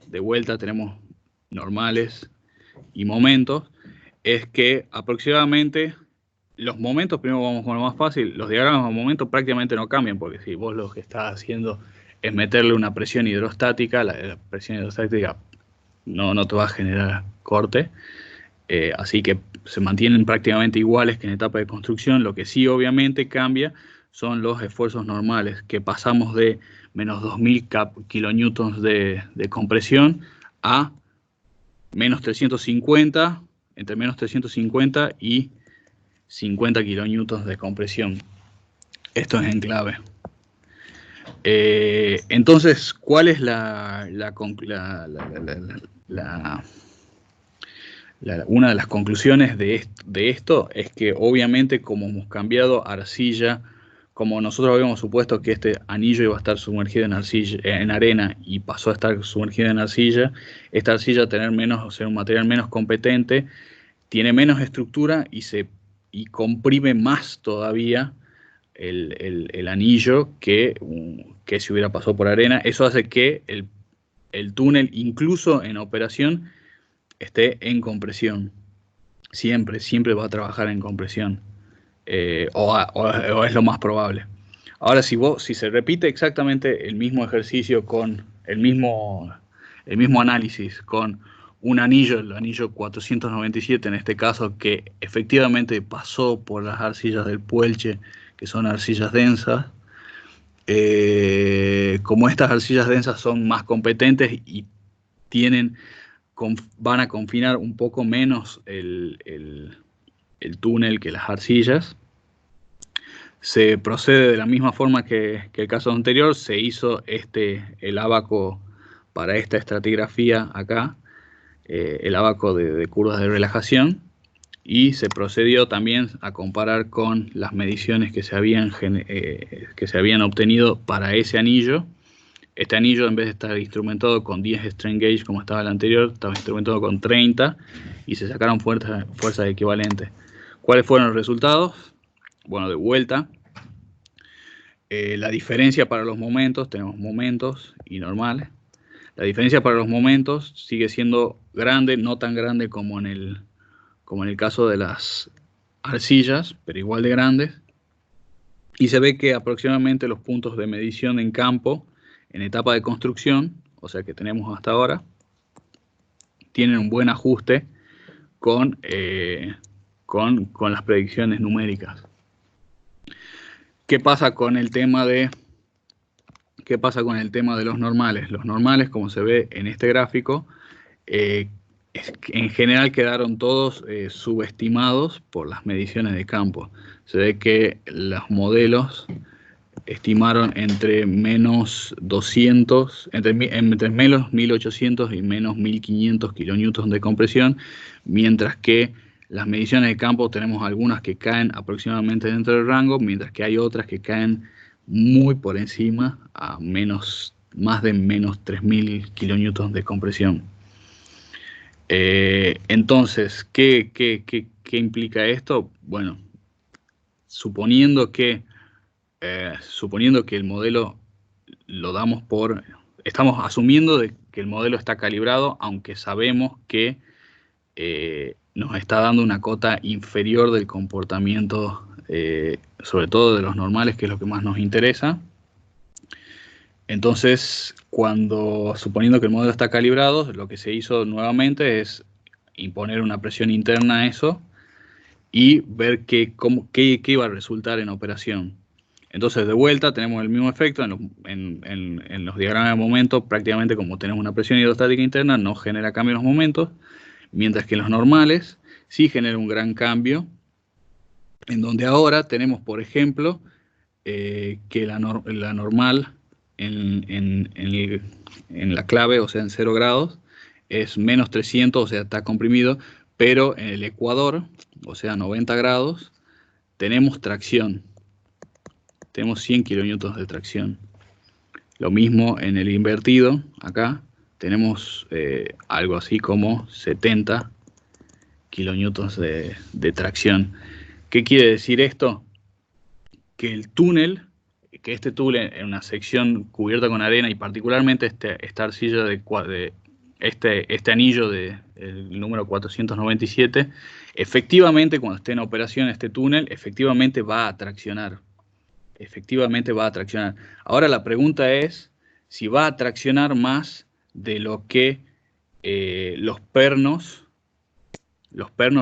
de vuelta, tenemos normales y momentos, es que aproximadamente los momentos, primero vamos con lo más fácil, los diagramas de momentos prácticamente no cambian, porque si vos lo que estás haciendo es meterle una presión hidrostática, la presión hidrostática no te va a generar corte, así que se mantienen prácticamente iguales que en etapa de construcción. Lo que sí obviamente cambia son los esfuerzos normales, que pasamos de menos 2000 kilonewtons de compresión a menos 350, entre menos 350 y 50 kilonewtons de compresión. Esto es en clave. Entonces, ¿cuál es una de las conclusiones de esto? Es que obviamente, como hemos cambiado arcilla, como nosotros habíamos supuesto que este anillo iba a estar sumergido en arena y pasó a estar sumergido en arcilla, esta arcilla, al ser un material menos competente, tiene menos estructura y comprime más todavía el anillo que si hubiera pasado por arena. Eso hace que el túnel, incluso en operación, esté en compresión. Siempre va a trabajar en compresión. O es lo más probable. Ahora, si se repite exactamente el mismo ejercicio con el mismo análisis con un anillo, el anillo 497 en este caso, que efectivamente pasó por las arcillas del Puelche, que son arcillas densas, como estas arcillas densas son más competentes y van a confinar un poco menos el túnel que las arcillas, se procede de la misma forma que el caso anterior. Se hizo el ábaco para esta estratigrafía acá, el ábaco de curvas de relajación, y se procedió también a comparar con las mediciones que se habían obtenido para ese anillo. Este anillo, en vez de estar instrumentado con 10 strain gauge como estaba el anterior, estaba instrumentado con 30 y se sacaron fuerzas equivalentes. ¿Cuáles fueron los resultados? Bueno, de vuelta, la diferencia para los momentos, tenemos momentos y normales. La diferencia para los momentos sigue siendo grande, no tan grande como en el caso de las arcillas, pero igual de grandes. Y se ve que aproximadamente los puntos de medición en campo, en etapa de construcción, o sea que tenemos hasta ahora, tienen un buen ajuste con las predicciones numéricas. ¿Qué pasa con el tema de los normales? Los normales, como se ve en este gráfico, en general quedaron todos subestimados por las mediciones de campo. Se ve que los modelos estimaron entre menos 200, entre menos 1800 y menos 1500 kilonewtons de compresión, mientras que las mediciones de campo tenemos algunas que caen aproximadamente dentro del rango, mientras que hay otras que caen muy por encima, a más de menos 3000 kilonewtons de compresión. Entonces, ¿qué implica esto? Bueno, suponiendo que el modelo lo damos por... Estamos asumiendo de que el modelo está calibrado, aunque sabemos que nos está dando una cota inferior del comportamiento, sobre todo de los normales, que es lo que más nos interesa. Entonces, suponiendo que el modelo está calibrado, lo que se hizo nuevamente es imponer una presión interna a eso y ver qué iba a resultar en operación. Entonces, de vuelta, tenemos el mismo efecto en los diagramas de momento. Prácticamente, como tenemos una presión hidrostática interna, no genera cambio en los momentos, mientras que en los normales sí genera un gran cambio, en donde ahora tenemos, por ejemplo, que la normal en la clave, o sea, en 0 grados, es menos 300, o sea, está comprimido, pero en el ecuador, o sea, 90 grados, tenemos tracción. Tenemos 100 kilonewtons de tracción. Lo mismo en el invertido, acá, tenemos algo así como 70 kilonewtons de tracción. ¿Qué quiere decir esto? Que este túnel en una sección cubierta con arena, y particularmente esta arcilla este anillo del número 497, efectivamente, cuando esté en operación este túnel, efectivamente va a traccionar. Ahora la pregunta es si va a traccionar más de lo que los pernos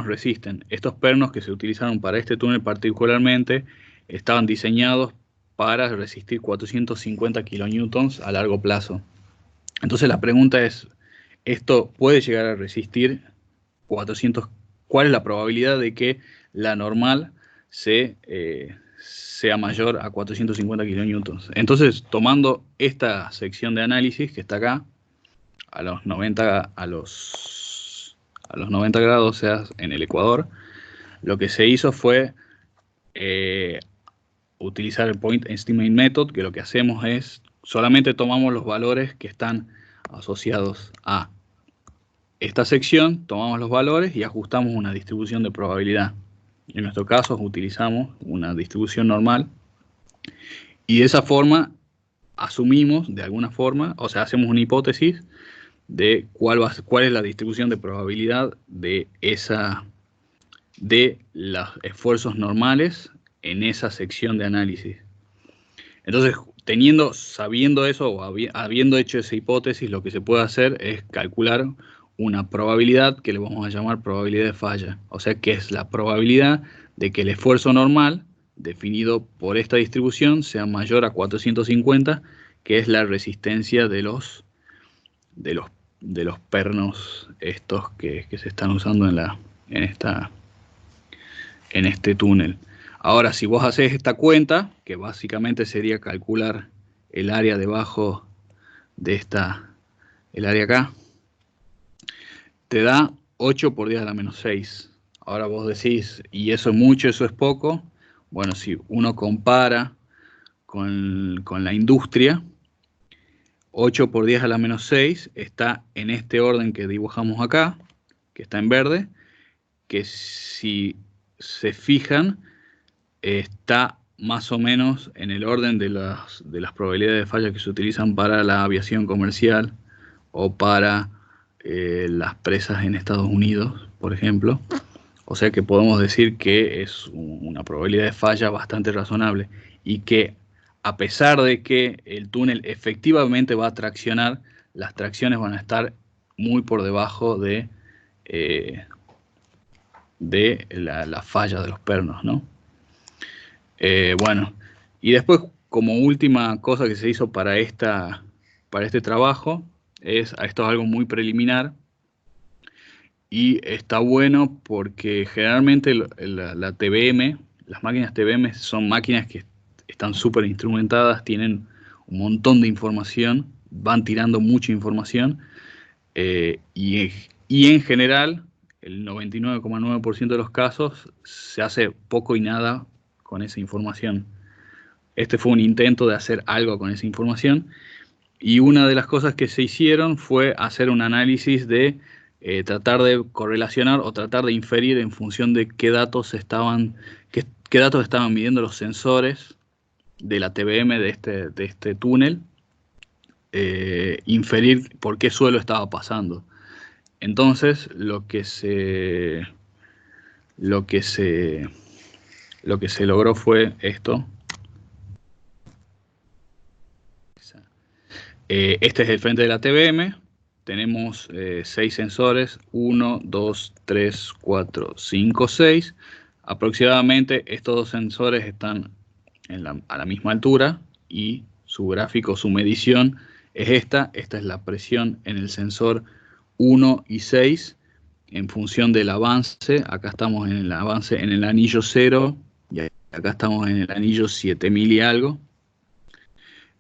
resisten. Estos pernos que se utilizaron para este túnel particularmente estaban diseñados para resistir 450 kilonewtons a largo plazo. Entonces la pregunta es, ¿esto puede llegar a resistir 400? ¿Cuál es la probabilidad de que la normal sea mayor a 450 kilonewtons? Entonces, tomando esta sección de análisis que está acá, a los 90 grados, o sea, en el ecuador, lo que se hizo fue utilizar el Point Estimate Method, que lo que hacemos es, solamente tomamos los valores que están asociados a esta sección, tomamos los valores y ajustamos una distribución de probabilidad. En nuestro caso utilizamos una distribución normal y de esa forma asumimos, de alguna forma, o sea, hacemos una hipótesis de cuál es la distribución de probabilidad de los esfuerzos normales en esa sección de análisis. Entonces, sabiendo eso o habiendo hecho esa hipótesis, lo que se puede hacer es calcular una probabilidad que le vamos a llamar probabilidad de falla. O sea, que es la probabilidad de que el esfuerzo normal, definido por esta distribución, sea mayor a 450, que es la resistencia de los pernos estos que se están usando en este túnel. Ahora, si vos haces esta cuenta, que básicamente sería calcular el área debajo de el área acá, te da 8 por 10 a la menos 6. Ahora vos decís, ¿y eso es mucho, eso es poco? Bueno, si uno compara con la industria, 8 por 10 a la menos 6 está en este orden que dibujamos acá, que está en verde, que si se fijan, está más o menos en el orden de las probabilidades de falla que se utilizan para la aviación comercial o para las presas en Estados Unidos, por ejemplo. O sea que podemos decir que es una probabilidad de falla bastante razonable y que, a pesar de que el túnel efectivamente va a traccionar, las tracciones van a estar muy por debajo de la falla de los pernos, ¿no? Bueno, y después, como última cosa que se hizo para este trabajo, esto es algo muy preliminar y está bueno porque generalmente la TBM, las máquinas TBM son máquinas que están súper instrumentadas, tienen un montón de información, van tirando mucha información, y en general, el 99,9% de los casos, se hace poco y nada con esa información. Este fue un intento de hacer algo con esa información, y una de las cosas que se hicieron fue hacer un análisis de tratar de correlacionar o tratar de inferir en función de qué datos estaban midiendo los sensores de la TBM de este túnel, inferir por qué suelo estaba pasando. Entonces, lo que se logró fue esto. Este es el frente de la TBM. Tenemos 6 sensores, 1, 2, 3, 4, 5, 6. Aproximadamente estos dos sensores están a la misma altura, y su gráfico, su medición es esta. Esta es la presión en el sensor 1 y 6 en función del avance. Acá estamos en el avance en el anillo 0 y acá estamos en el anillo 7000 y algo.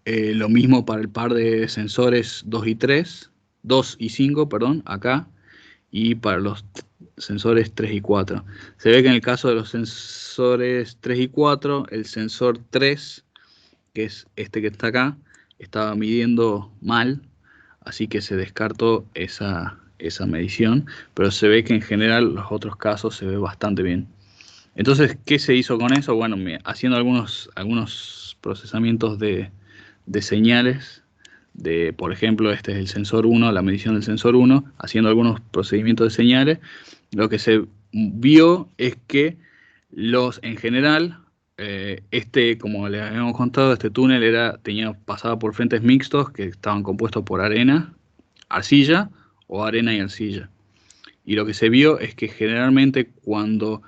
Lo mismo para el par de sensores 2 y 5, perdón, acá, y para los sensores 3 y 4. Se ve que en el caso de los sensores 3 y 4, el sensor 3, que es este que está acá, estaba midiendo mal, así que se descartó esa medición, pero se ve que en general los otros casos se ve bastante bien. Entonces, ¿qué se hizo con eso? Bueno, haciendo algunos procesamientos de señales, por ejemplo, este es el sensor 1, la medición del sensor 1, haciendo algunos procedimientos de señales, lo que se vio es que en general, como les habíamos contado, este túnel pasaba por frentes mixtos que estaban compuestos por arena, arcilla o arena y arcilla. Y lo que se vio es que generalmente cuando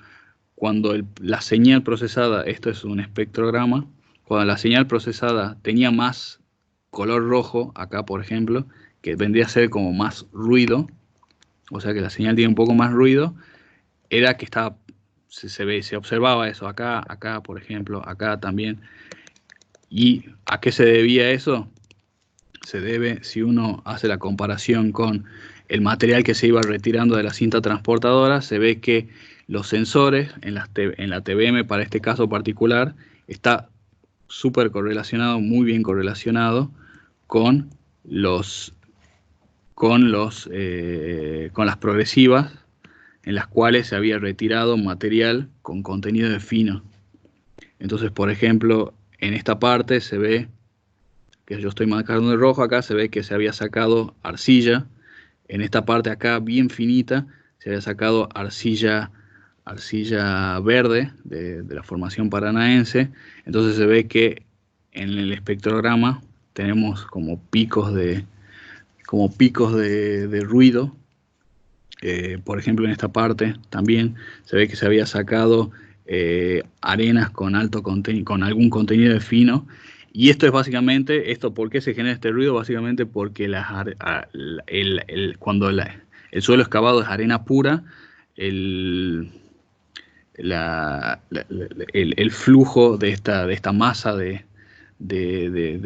la señal procesada, esto es un espectrograma, cuando la señal procesada tenía más color rojo, acá por ejemplo, que vendría a ser como más ruido, o sea que la señal tiene un poco más ruido, era que se observaba eso, acá, por ejemplo, acá también. ¿Y a qué se debía eso? Se debe, si uno hace la comparación con el material que se iba retirando de la cinta transportadora, se ve que los sensores en la TBM, para este caso particular, está súper correlacionado, muy bien correlacionado con las progresivas, en las cuales se había retirado material con contenido de fino. Entonces, por ejemplo, en esta parte se ve que yo estoy marcando de rojo, acá se ve que se había sacado arcilla. En esta parte acá, bien finita, se había sacado arcilla verde de la formación paranaense. Entonces se ve que en el espectrograma tenemos como picos de ruido. Por ejemplo, en esta parte también se ve que se había sacado arenas con algún contenido de fino. Y esto es básicamente, ¿por qué se genera este ruido? Básicamente porque cuando el suelo excavado es arena pura, el flujo de esta masa de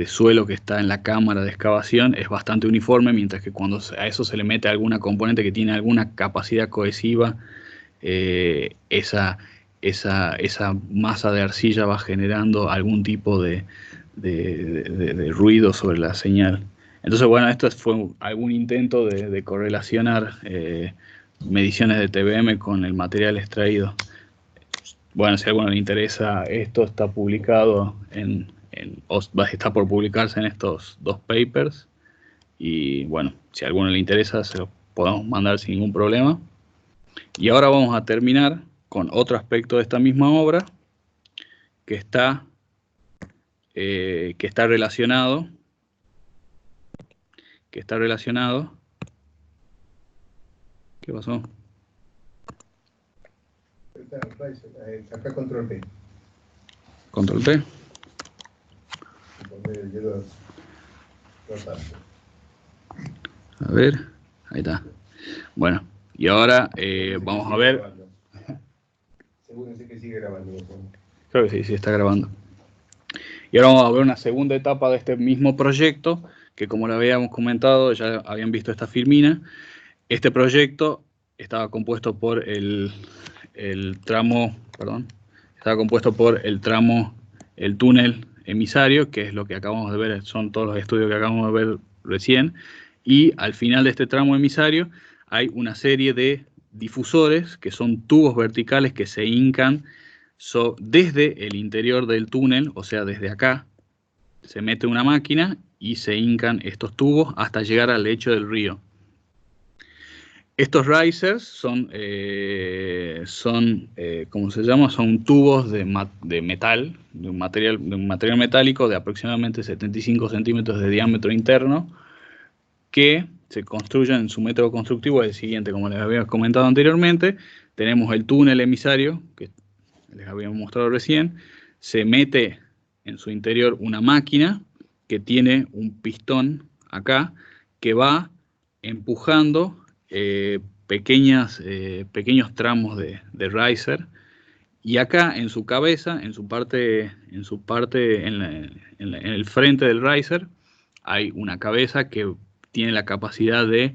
suelo que está en la cámara de excavación es bastante uniforme, mientras que cuando a eso se le mete alguna componente que tiene alguna capacidad cohesiva, esa masa de arcilla va generando algún tipo de ruido sobre la señal. Entonces, bueno, esto fue algún intento de correlacionar mediciones de TBM con el material extraído. Bueno, si a alguno le interesa, esto está publicado está por publicarse en estos 2 papers. Y bueno, si a alguno le interesa, se los podemos mandar sin ningún problema. Y ahora vamos a terminar con otro aspecto de esta misma obra que está relacionado. ¿Qué pasó? Acá control P. Control P. A ver, ahí está. Bueno, y ahora vamos a ver. Seguro que sigue grabando. Creo que sí está grabando. Y ahora vamos a ver una segunda etapa de este mismo proyecto, que como lo habíamos comentado, ya habían visto esta filmina. Este proyecto estaba compuesto por el tramo, perdón, estaba compuesto por el tramo, el túnel emisario, que es lo que acabamos de ver, son todos los estudios que acabamos de ver recién, y al final de este tramo emisario hay una serie de difusores, que son tubos verticales que se hincan desde el interior del túnel, o sea, desde acá, se mete una máquina y se hincan estos tubos hasta llegar al lecho del río. Estos risers son ¿cómo se llama? Son tubos de metal, de un material metálico de aproximadamente 75 centímetros de diámetro interno, que se construyen. Su método constructivo es el siguiente, como les había comentado anteriormente. Tenemos el túnel emisario, que les habíamos mostrado recién. Se mete en su interior una máquina que tiene un pistón acá, que va empujando pequeños tramos de riser, y acá en su cabeza, en el frente del riser, hay una cabeza que tiene la capacidad de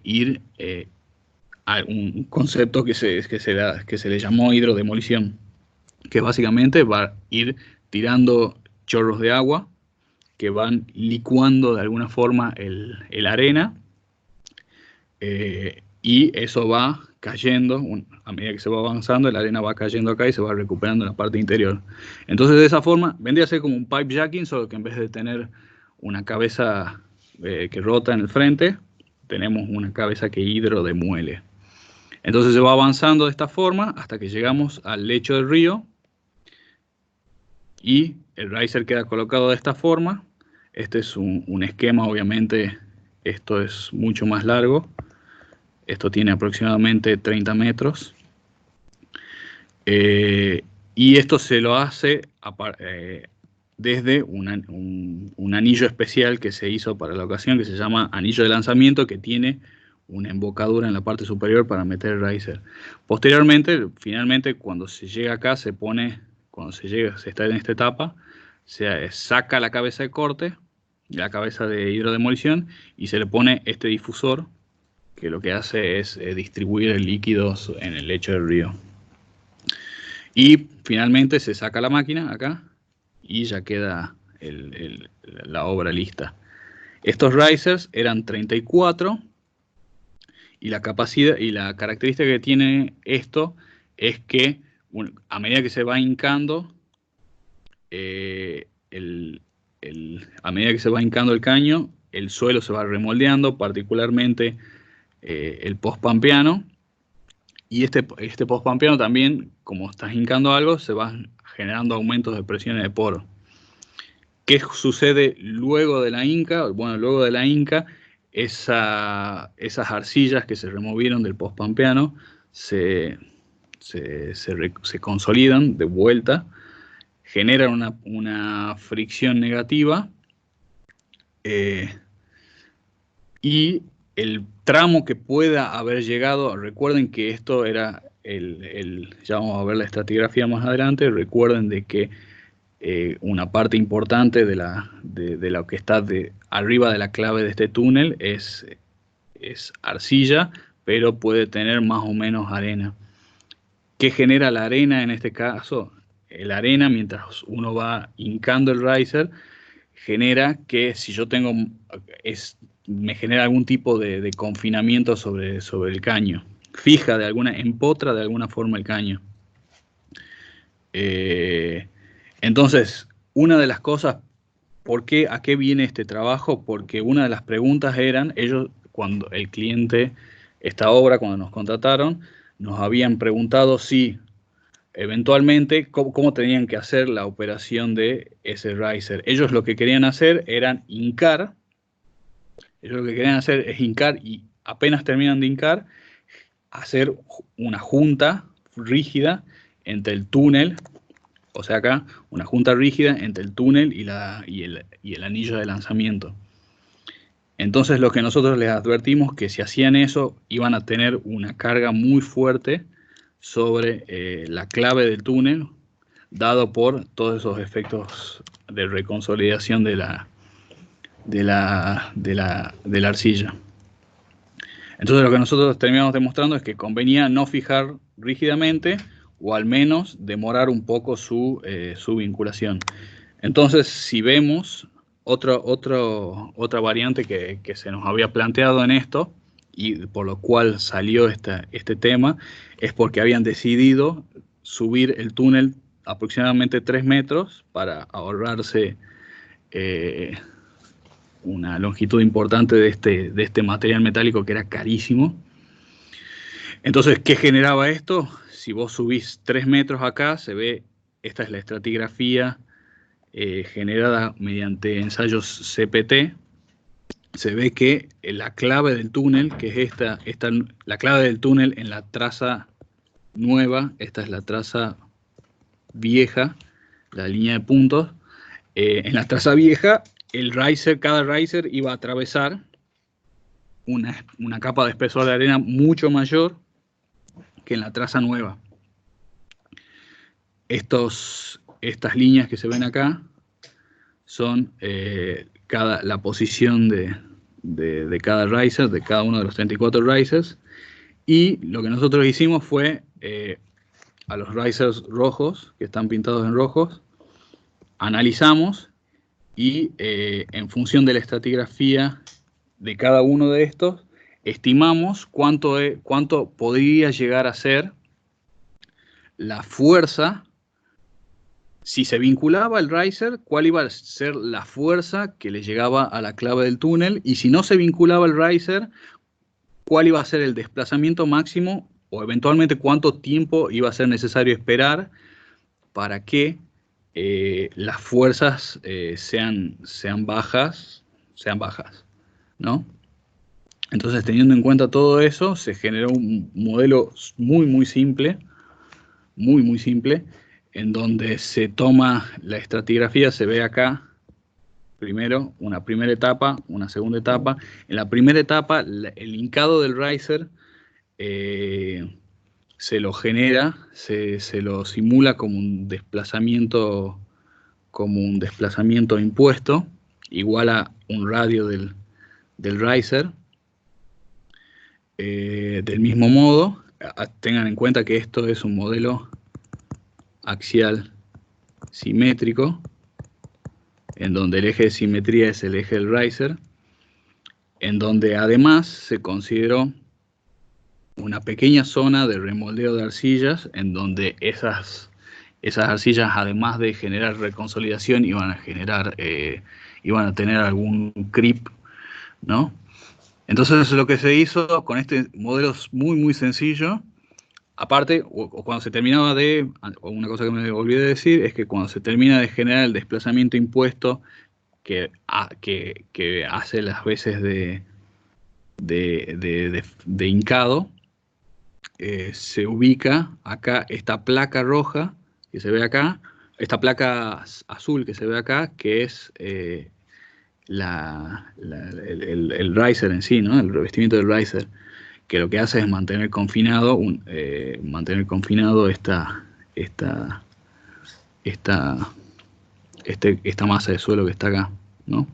ir a un concepto que se le llamó hidrodemolición, que básicamente va a ir tirando chorros de agua que van licuando de alguna forma el arena, y eso va cayendo, a medida que se va avanzando, la arena va cayendo acá y se va recuperando en la parte interior. Entonces, de esa forma, vendría a ser como un pipe jacking, solo que en vez de tener una cabeza que rota en el frente, tenemos una cabeza que hidrodemuele. Entonces se va avanzando de esta forma hasta que llegamos al lecho del río, y el riser queda colocado de esta forma. Este es un esquema, obviamente esto es mucho más largo. Esto tiene aproximadamente 30 metros. Y esto se lo hace desde un anillo especial que se hizo para la ocasión, que se llama anillo de lanzamiento, que tiene una embocadura en la parte superior para meter el riser. Posteriormente, finalmente, cuando se llega acá, se está en esta etapa, se saca la cabeza de corte, la cabeza de hidrodemolición, y se le pone este difusor, que lo que hace es distribuir líquidos en el lecho del río. Y finalmente se saca la máquina acá y ya queda la obra lista. Estos risers eran 34, y la capacidad y la característica que tiene esto es que a medida que se va hincando a medida que se va hincando el caño, el suelo se va remoldeando, particularmente el post-pampeano, y este post-pampeano también, como estás hincando algo, se van generando aumentos de presiones de poro. ¿Qué sucede luego de la hinca? Bueno, luego de la hinca, esas arcillas que se removieron del post-pampeano se consolidan de vuelta, generan una fricción negativa, y el tramo que pueda haber llegado, recuerden que esto era ya vamos a ver la estratigrafía más adelante, recuerden de que una parte importante de lo que está arriba de la clave de este túnel es arcilla, pero puede tener más o menos arena. ¿Qué genera la arena en este caso? La arena, mientras uno va hincando el riser, genera que si yo me genera algún tipo de confinamiento sobre el caño. Empotra de alguna forma el caño. Entonces, una de las cosas, ¿a qué viene este trabajo? Porque una de las preguntas eran, cuando el cliente, esta obra, cuando nos contrataron, nos habían preguntado si eventualmente cómo tenían que hacer la operación de ese riser. Ellos lo que querían hacer era hincar. Ellos lo que querían hacer es hincar, y apenas terminan de hincar, hacer una junta rígida entre el túnel, o sea acá, una junta rígida entre el túnel y el anillo de lanzamiento. Entonces lo que nosotros les advertimos, que si hacían eso, iban a tener una carga muy fuerte sobre la clave del túnel, dado por todos esos efectos de reconsolidación de la arcilla. Entonces lo que nosotros terminamos demostrando es que convenía no fijar rígidamente o al menos demorar un poco su vinculación. Entonces, si vemos otra variante que se nos había planteado en esto, y por lo cual salió este tema, es porque habían decidido subir el túnel aproximadamente 3 metros para ahorrarse una longitud importante de este material metálico que era carísimo. Entonces, ¿qué generaba esto? Si vos subís 3 metros acá, se ve, esta es la estratigrafía generada mediante ensayos CPT. Se ve que la clave del túnel, que es la clave del túnel en la traza nueva, esta es la traza vieja, la línea de puntos, en la traza vieja, cada riser iba a atravesar una capa de espesor de arena mucho mayor que en la traza nueva. Estas líneas que se ven acá son la posición de cada riser, de cada uno de los 34 risers, y lo que nosotros hicimos fue a los risers rojos, que están pintados en rojos, analizamos y en función de la estratigrafía de cada uno de estos, estimamos cuánto podría llegar a ser la fuerza. Si se vinculaba el riser, cuál iba a ser la fuerza que le llegaba a la clave del túnel, y si no se vinculaba el riser, cuál iba a ser el desplazamiento máximo, o eventualmente cuánto tiempo iba a ser necesario esperar para que las fuerzas sean bajas, ¿no? Entonces, teniendo en cuenta todo eso, se generó un modelo muy simple, muy simple, en donde se toma la estratigrafía, se ve acá, primero, una primera etapa, una segunda etapa. En la primera etapa, el hincado del riser se lo genera, se lo simula como un desplazamiento impuesto, igual a un radio del riser. Del mismo modo, tengan en cuenta que esto es un modelo axial simétrico, en donde el eje de simetría es el eje del riser, en donde además se consideró una pequeña zona de remoldeo de arcillas, en donde esas arcillas, además de generar reconsolidación, iban a tener algún creep, ¿no? Entonces lo que se hizo con este modelo muy sencillo, aparte, cuando se terminaba una cosa que me olvidé de decir, es que cuando se termina de generar el desplazamiento impuesto que hace las veces de hincado, se ubica acá esta placa roja que se ve acá, esta placa azul que se ve acá, que es el riser en sí, ¿no? El revestimiento del riser, que lo que hace es mantener confinado esta masa de suelo que está acá, ¿no?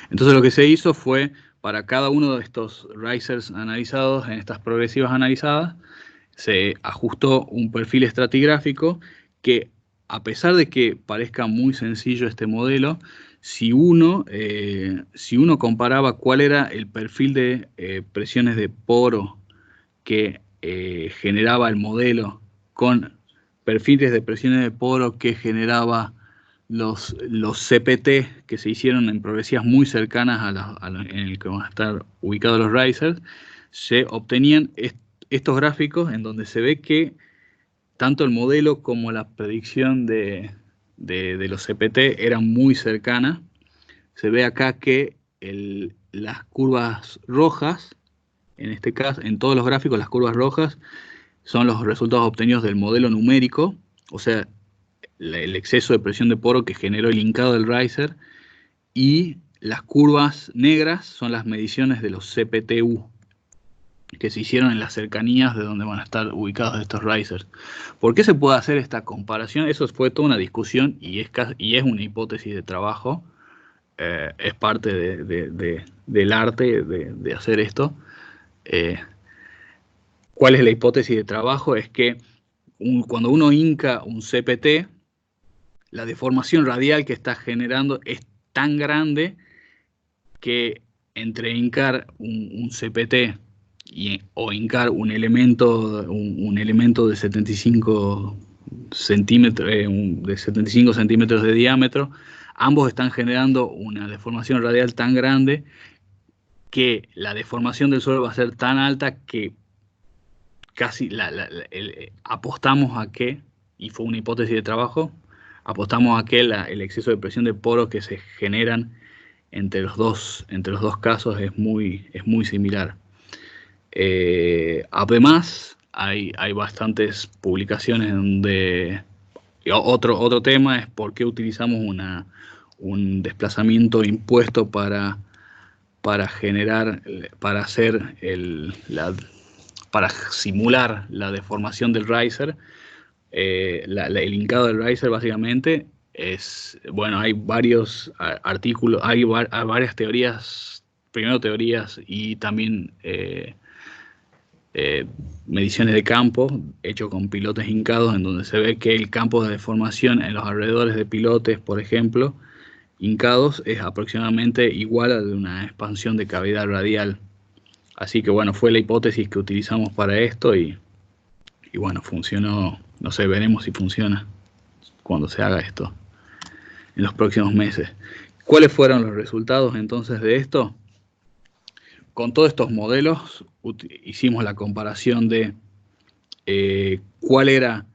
Entonces lo que se hizo fue, para cada uno de estos risers analizados, en estas progresivas analizadas, se ajustó un perfil estratigráfico que, a pesar de que parezca muy sencillo este modelo, si uno comparaba cuál era el perfil de presiones de poro que generaba el modelo con perfiles de presiones de poro que generaba los CPT que se hicieron en progresivas muy cercanas en el que van a estar ubicados los risers, se obtenían estos gráficos en donde se ve que tanto el modelo como la predicción de los CPT eran muy cercanas. Se ve acá que las curvas rojas, en este caso, en todos los gráficos, las curvas rojas son los resultados obtenidos del modelo numérico, o sea, el exceso de presión de poro que generó el hincado del riser, y las curvas negras son las mediciones de los CPTU. que se hicieron en las cercanías de donde van a estar ubicados estos risers. ¿Por qué se puede hacer esta comparación? Eso fue toda una discusión y es una hipótesis de trabajo. Es parte del arte de hacer esto. ¿Cuál es la hipótesis de trabajo? Es que cuando uno hinca un CPT, la deformación radial que está generando es tan grande que entre hincar un CPT o hincar un elemento de 75 centímetros de diámetro, ambos están generando una deformación radial tan grande que la deformación del suelo va a ser tan alta que casi apostamos a que, y fue una hipótesis de trabajo, apostamos a que el exceso de presión de poros que se generan entre los dos casos es muy similar. Además, hay bastantes publicaciones donde otro tema es por qué utilizamos un desplazamiento impuesto para generar, para simular la deformación del riser. El hincado del riser básicamente es, bueno, hay varios artículos, hay varias teorías, primero teorías y también mediciones de campo hecho con pilotes hincados, en donde se ve que el campo de deformación en los alrededores de pilotes, por ejemplo, hincados, es aproximadamente igual a de una expansión de cavidad radial. Así que bueno, fue la hipótesis que utilizamos para esto y bueno, funcionó. No sé, veremos si funciona cuando se haga esto en los próximos meses. ¿Cuáles fueron los resultados entonces de esto? Con todos estos modelos hicimos la comparación de cuál eran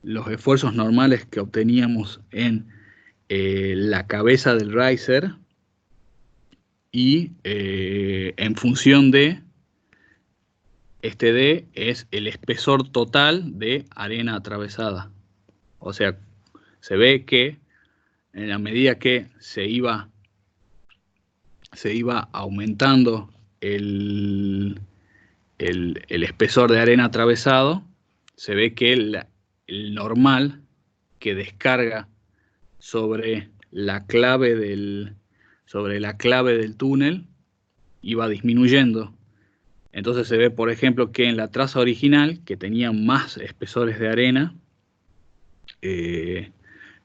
los esfuerzos normales que obteníamos en la cabeza del riser y en función de este D es el espesor total de arena atravesada. O sea, se ve que en la medida que se iba aumentando el espesor de arena atravesado, se ve que el normal que descarga sobre la clave del túnel iba disminuyendo. Entonces se ve, por ejemplo, que en la traza original, que tenía más espesores de arena,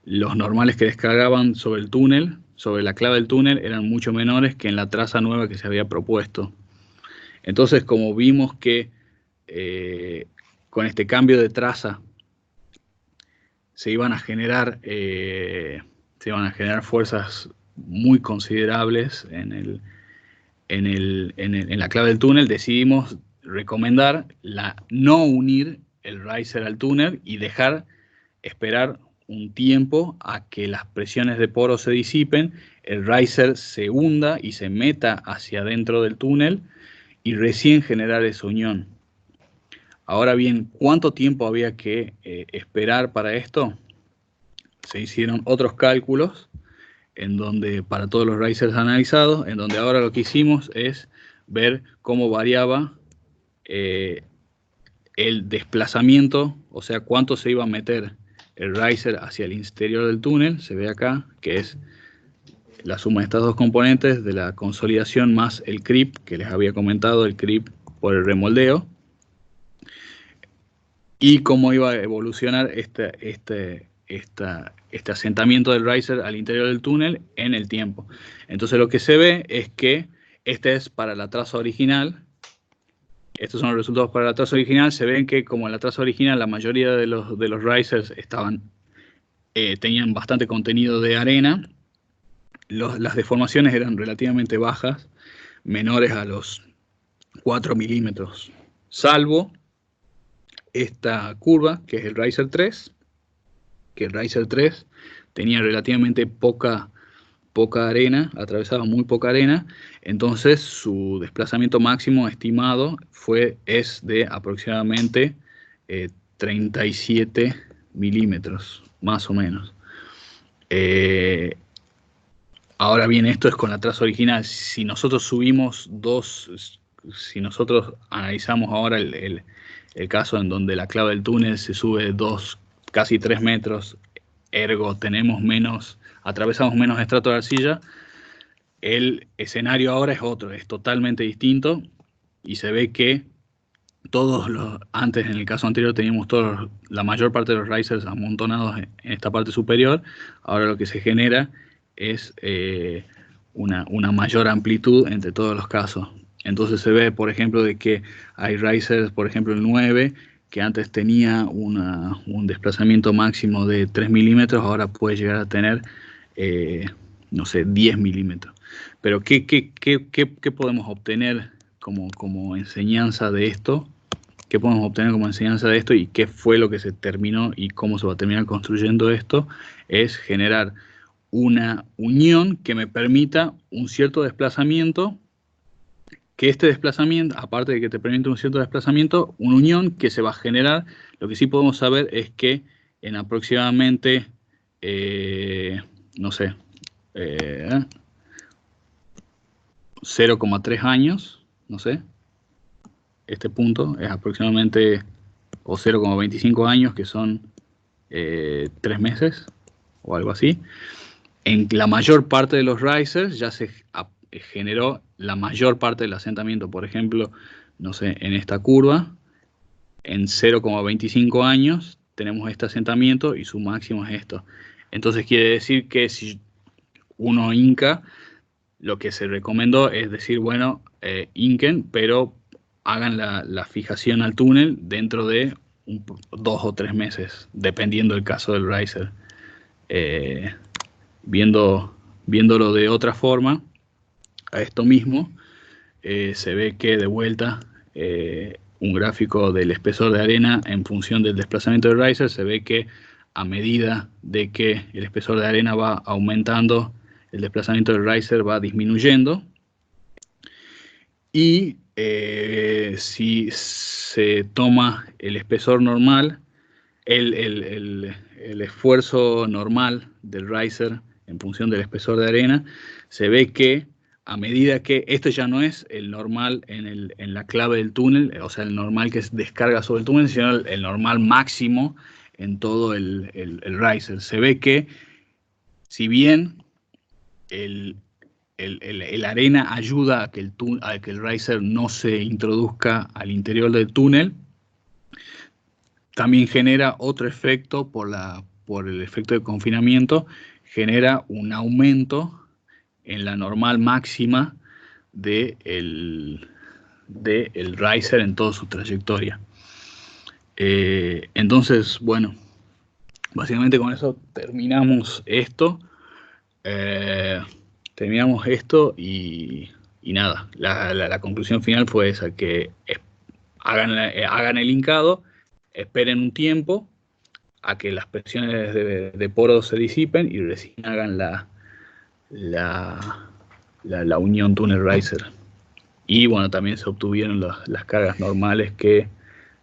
los normales que descargaban sobre el túnel, sobre la clave del túnel, eran mucho menores que en la traza nueva que se había propuesto. Entonces, como vimos que con este cambio de traza se iban a generar fuerzas muy considerables en la clave del túnel, decidimos recomendar no unir el riser al túnel y esperar un tiempo a que las presiones de poros se disipen, el riser se hunda y se meta hacia adentro del túnel y recién generar esa unión. Ahora bien, ¿cuánto tiempo había que esperar para esto? Se hicieron otros cálculos en donde, para todos los risers analizados, en donde ahora lo que hicimos es ver cómo variaba el desplazamiento, o sea, cuánto se iba a meter el riser hacia el interior del túnel. Se ve acá que es la suma de estas dos componentes de la consolidación más el creep, que les había comentado, el creep por el remoldeo, y cómo iba a evolucionar este asentamiento del riser al interior del túnel en el tiempo. Entonces lo que se ve es que este es para la traza original. Estos son los resultados para la traza original. Se ven que, como en la traza original, la mayoría de los risers tenían bastante contenido de arena. Las deformaciones eran relativamente bajas, menores a los 4 milímetros, salvo esta curva, que es el riser 3, que el riser 3 tenía relativamente poca arena, atravesaba muy poca arena, entonces su desplazamiento máximo estimado es de aproximadamente 37 milímetros, más o menos. Ahora bien, esto es con la traza original. Si nosotros subimos si nosotros analizamos ahora el caso en donde la clave del túnel se sube 2, casi 3 metros, ergo atravesamos menos estrato de arcilla, el escenario ahora es otro, es totalmente distinto, y se ve que antes en el caso anterior teníamos la mayor parte de los risers amontonados en esta parte superior. Ahora lo que se genera es una mayor amplitud entre todos los casos. Entonces se ve, por ejemplo, de que hay risers, por ejemplo el 9, que antes tenía un desplazamiento máximo de 3 milímetros, ahora puede llegar a tener, no sé, 10 milímetros. Pero ¿qué podemos obtener como enseñanza de esto? ¿Qué podemos obtener como enseñanza de esto y qué fue lo que se terminó y cómo se va a terminar construyendo esto? Es generar una unión que me permita un cierto desplazamiento, que este desplazamiento, aparte de que te permite un cierto desplazamiento, una unión que se va a generar. Lo que sí podemos saber es que en aproximadamente, no sé, 0,3 años, no sé, este punto es aproximadamente, o 0,25 años, que son 3 meses o algo así. En la mayor parte de los risers ya se generó la mayor parte del asentamiento. Por ejemplo, no sé, en esta curva, en 0,25 años tenemos este asentamiento y su máximo es esto. Entonces quiere decir que si uno hinca, lo que se recomendó es decir, bueno, hinquen, pero hagan la fijación al túnel dentro de 2 o 3 meses, dependiendo del caso del riser. Viéndolo de otra forma, a esto mismo, se ve que de vuelta un gráfico del espesor de arena en función del desplazamiento del riser, se ve que a medida de que el espesor de arena va aumentando, el desplazamiento del riser va disminuyendo. Y si se toma el espesor normal, el esfuerzo normal del riser en función del espesor de arena, se ve que a medida que esto ya no es el normal en la clave del túnel, o sea, el normal que descarga sobre el túnel, sino el normal máximo en todo el riser. Se ve que si bien el arena ayuda a que el riser no se introduzca al interior del túnel, también genera otro efecto por el efecto de confinamiento, genera un aumento en la normal máxima del riser en toda su trayectoria. Entonces, bueno, básicamente con eso terminamos esto. Y nada, la conclusión final fue esa, que hagan el hincado, esperen un tiempo a que las presiones de poro se disipen y recién hagan la unión túnel riser. Y bueno, también se obtuvieron las cargas normales que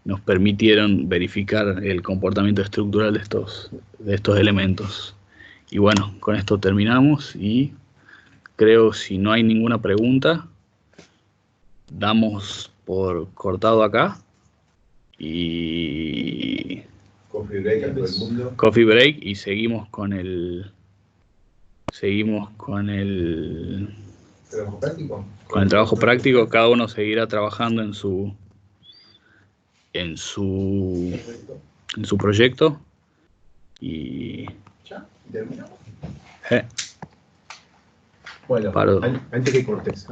nos permitieron verificar el comportamiento estructural de estos elementos. Y bueno, con esto terminamos y creo, si no hay ninguna pregunta, damos por cortado acá. Y Coffee break a todo el mundo. Coffee break y seguimos con el ¿Trabajo práctico? Con el trabajo práctico. Cada uno seguirá trabajando en su proyecto. Y ¿Ya? ¿Terminamos? Bueno, antes que cortes.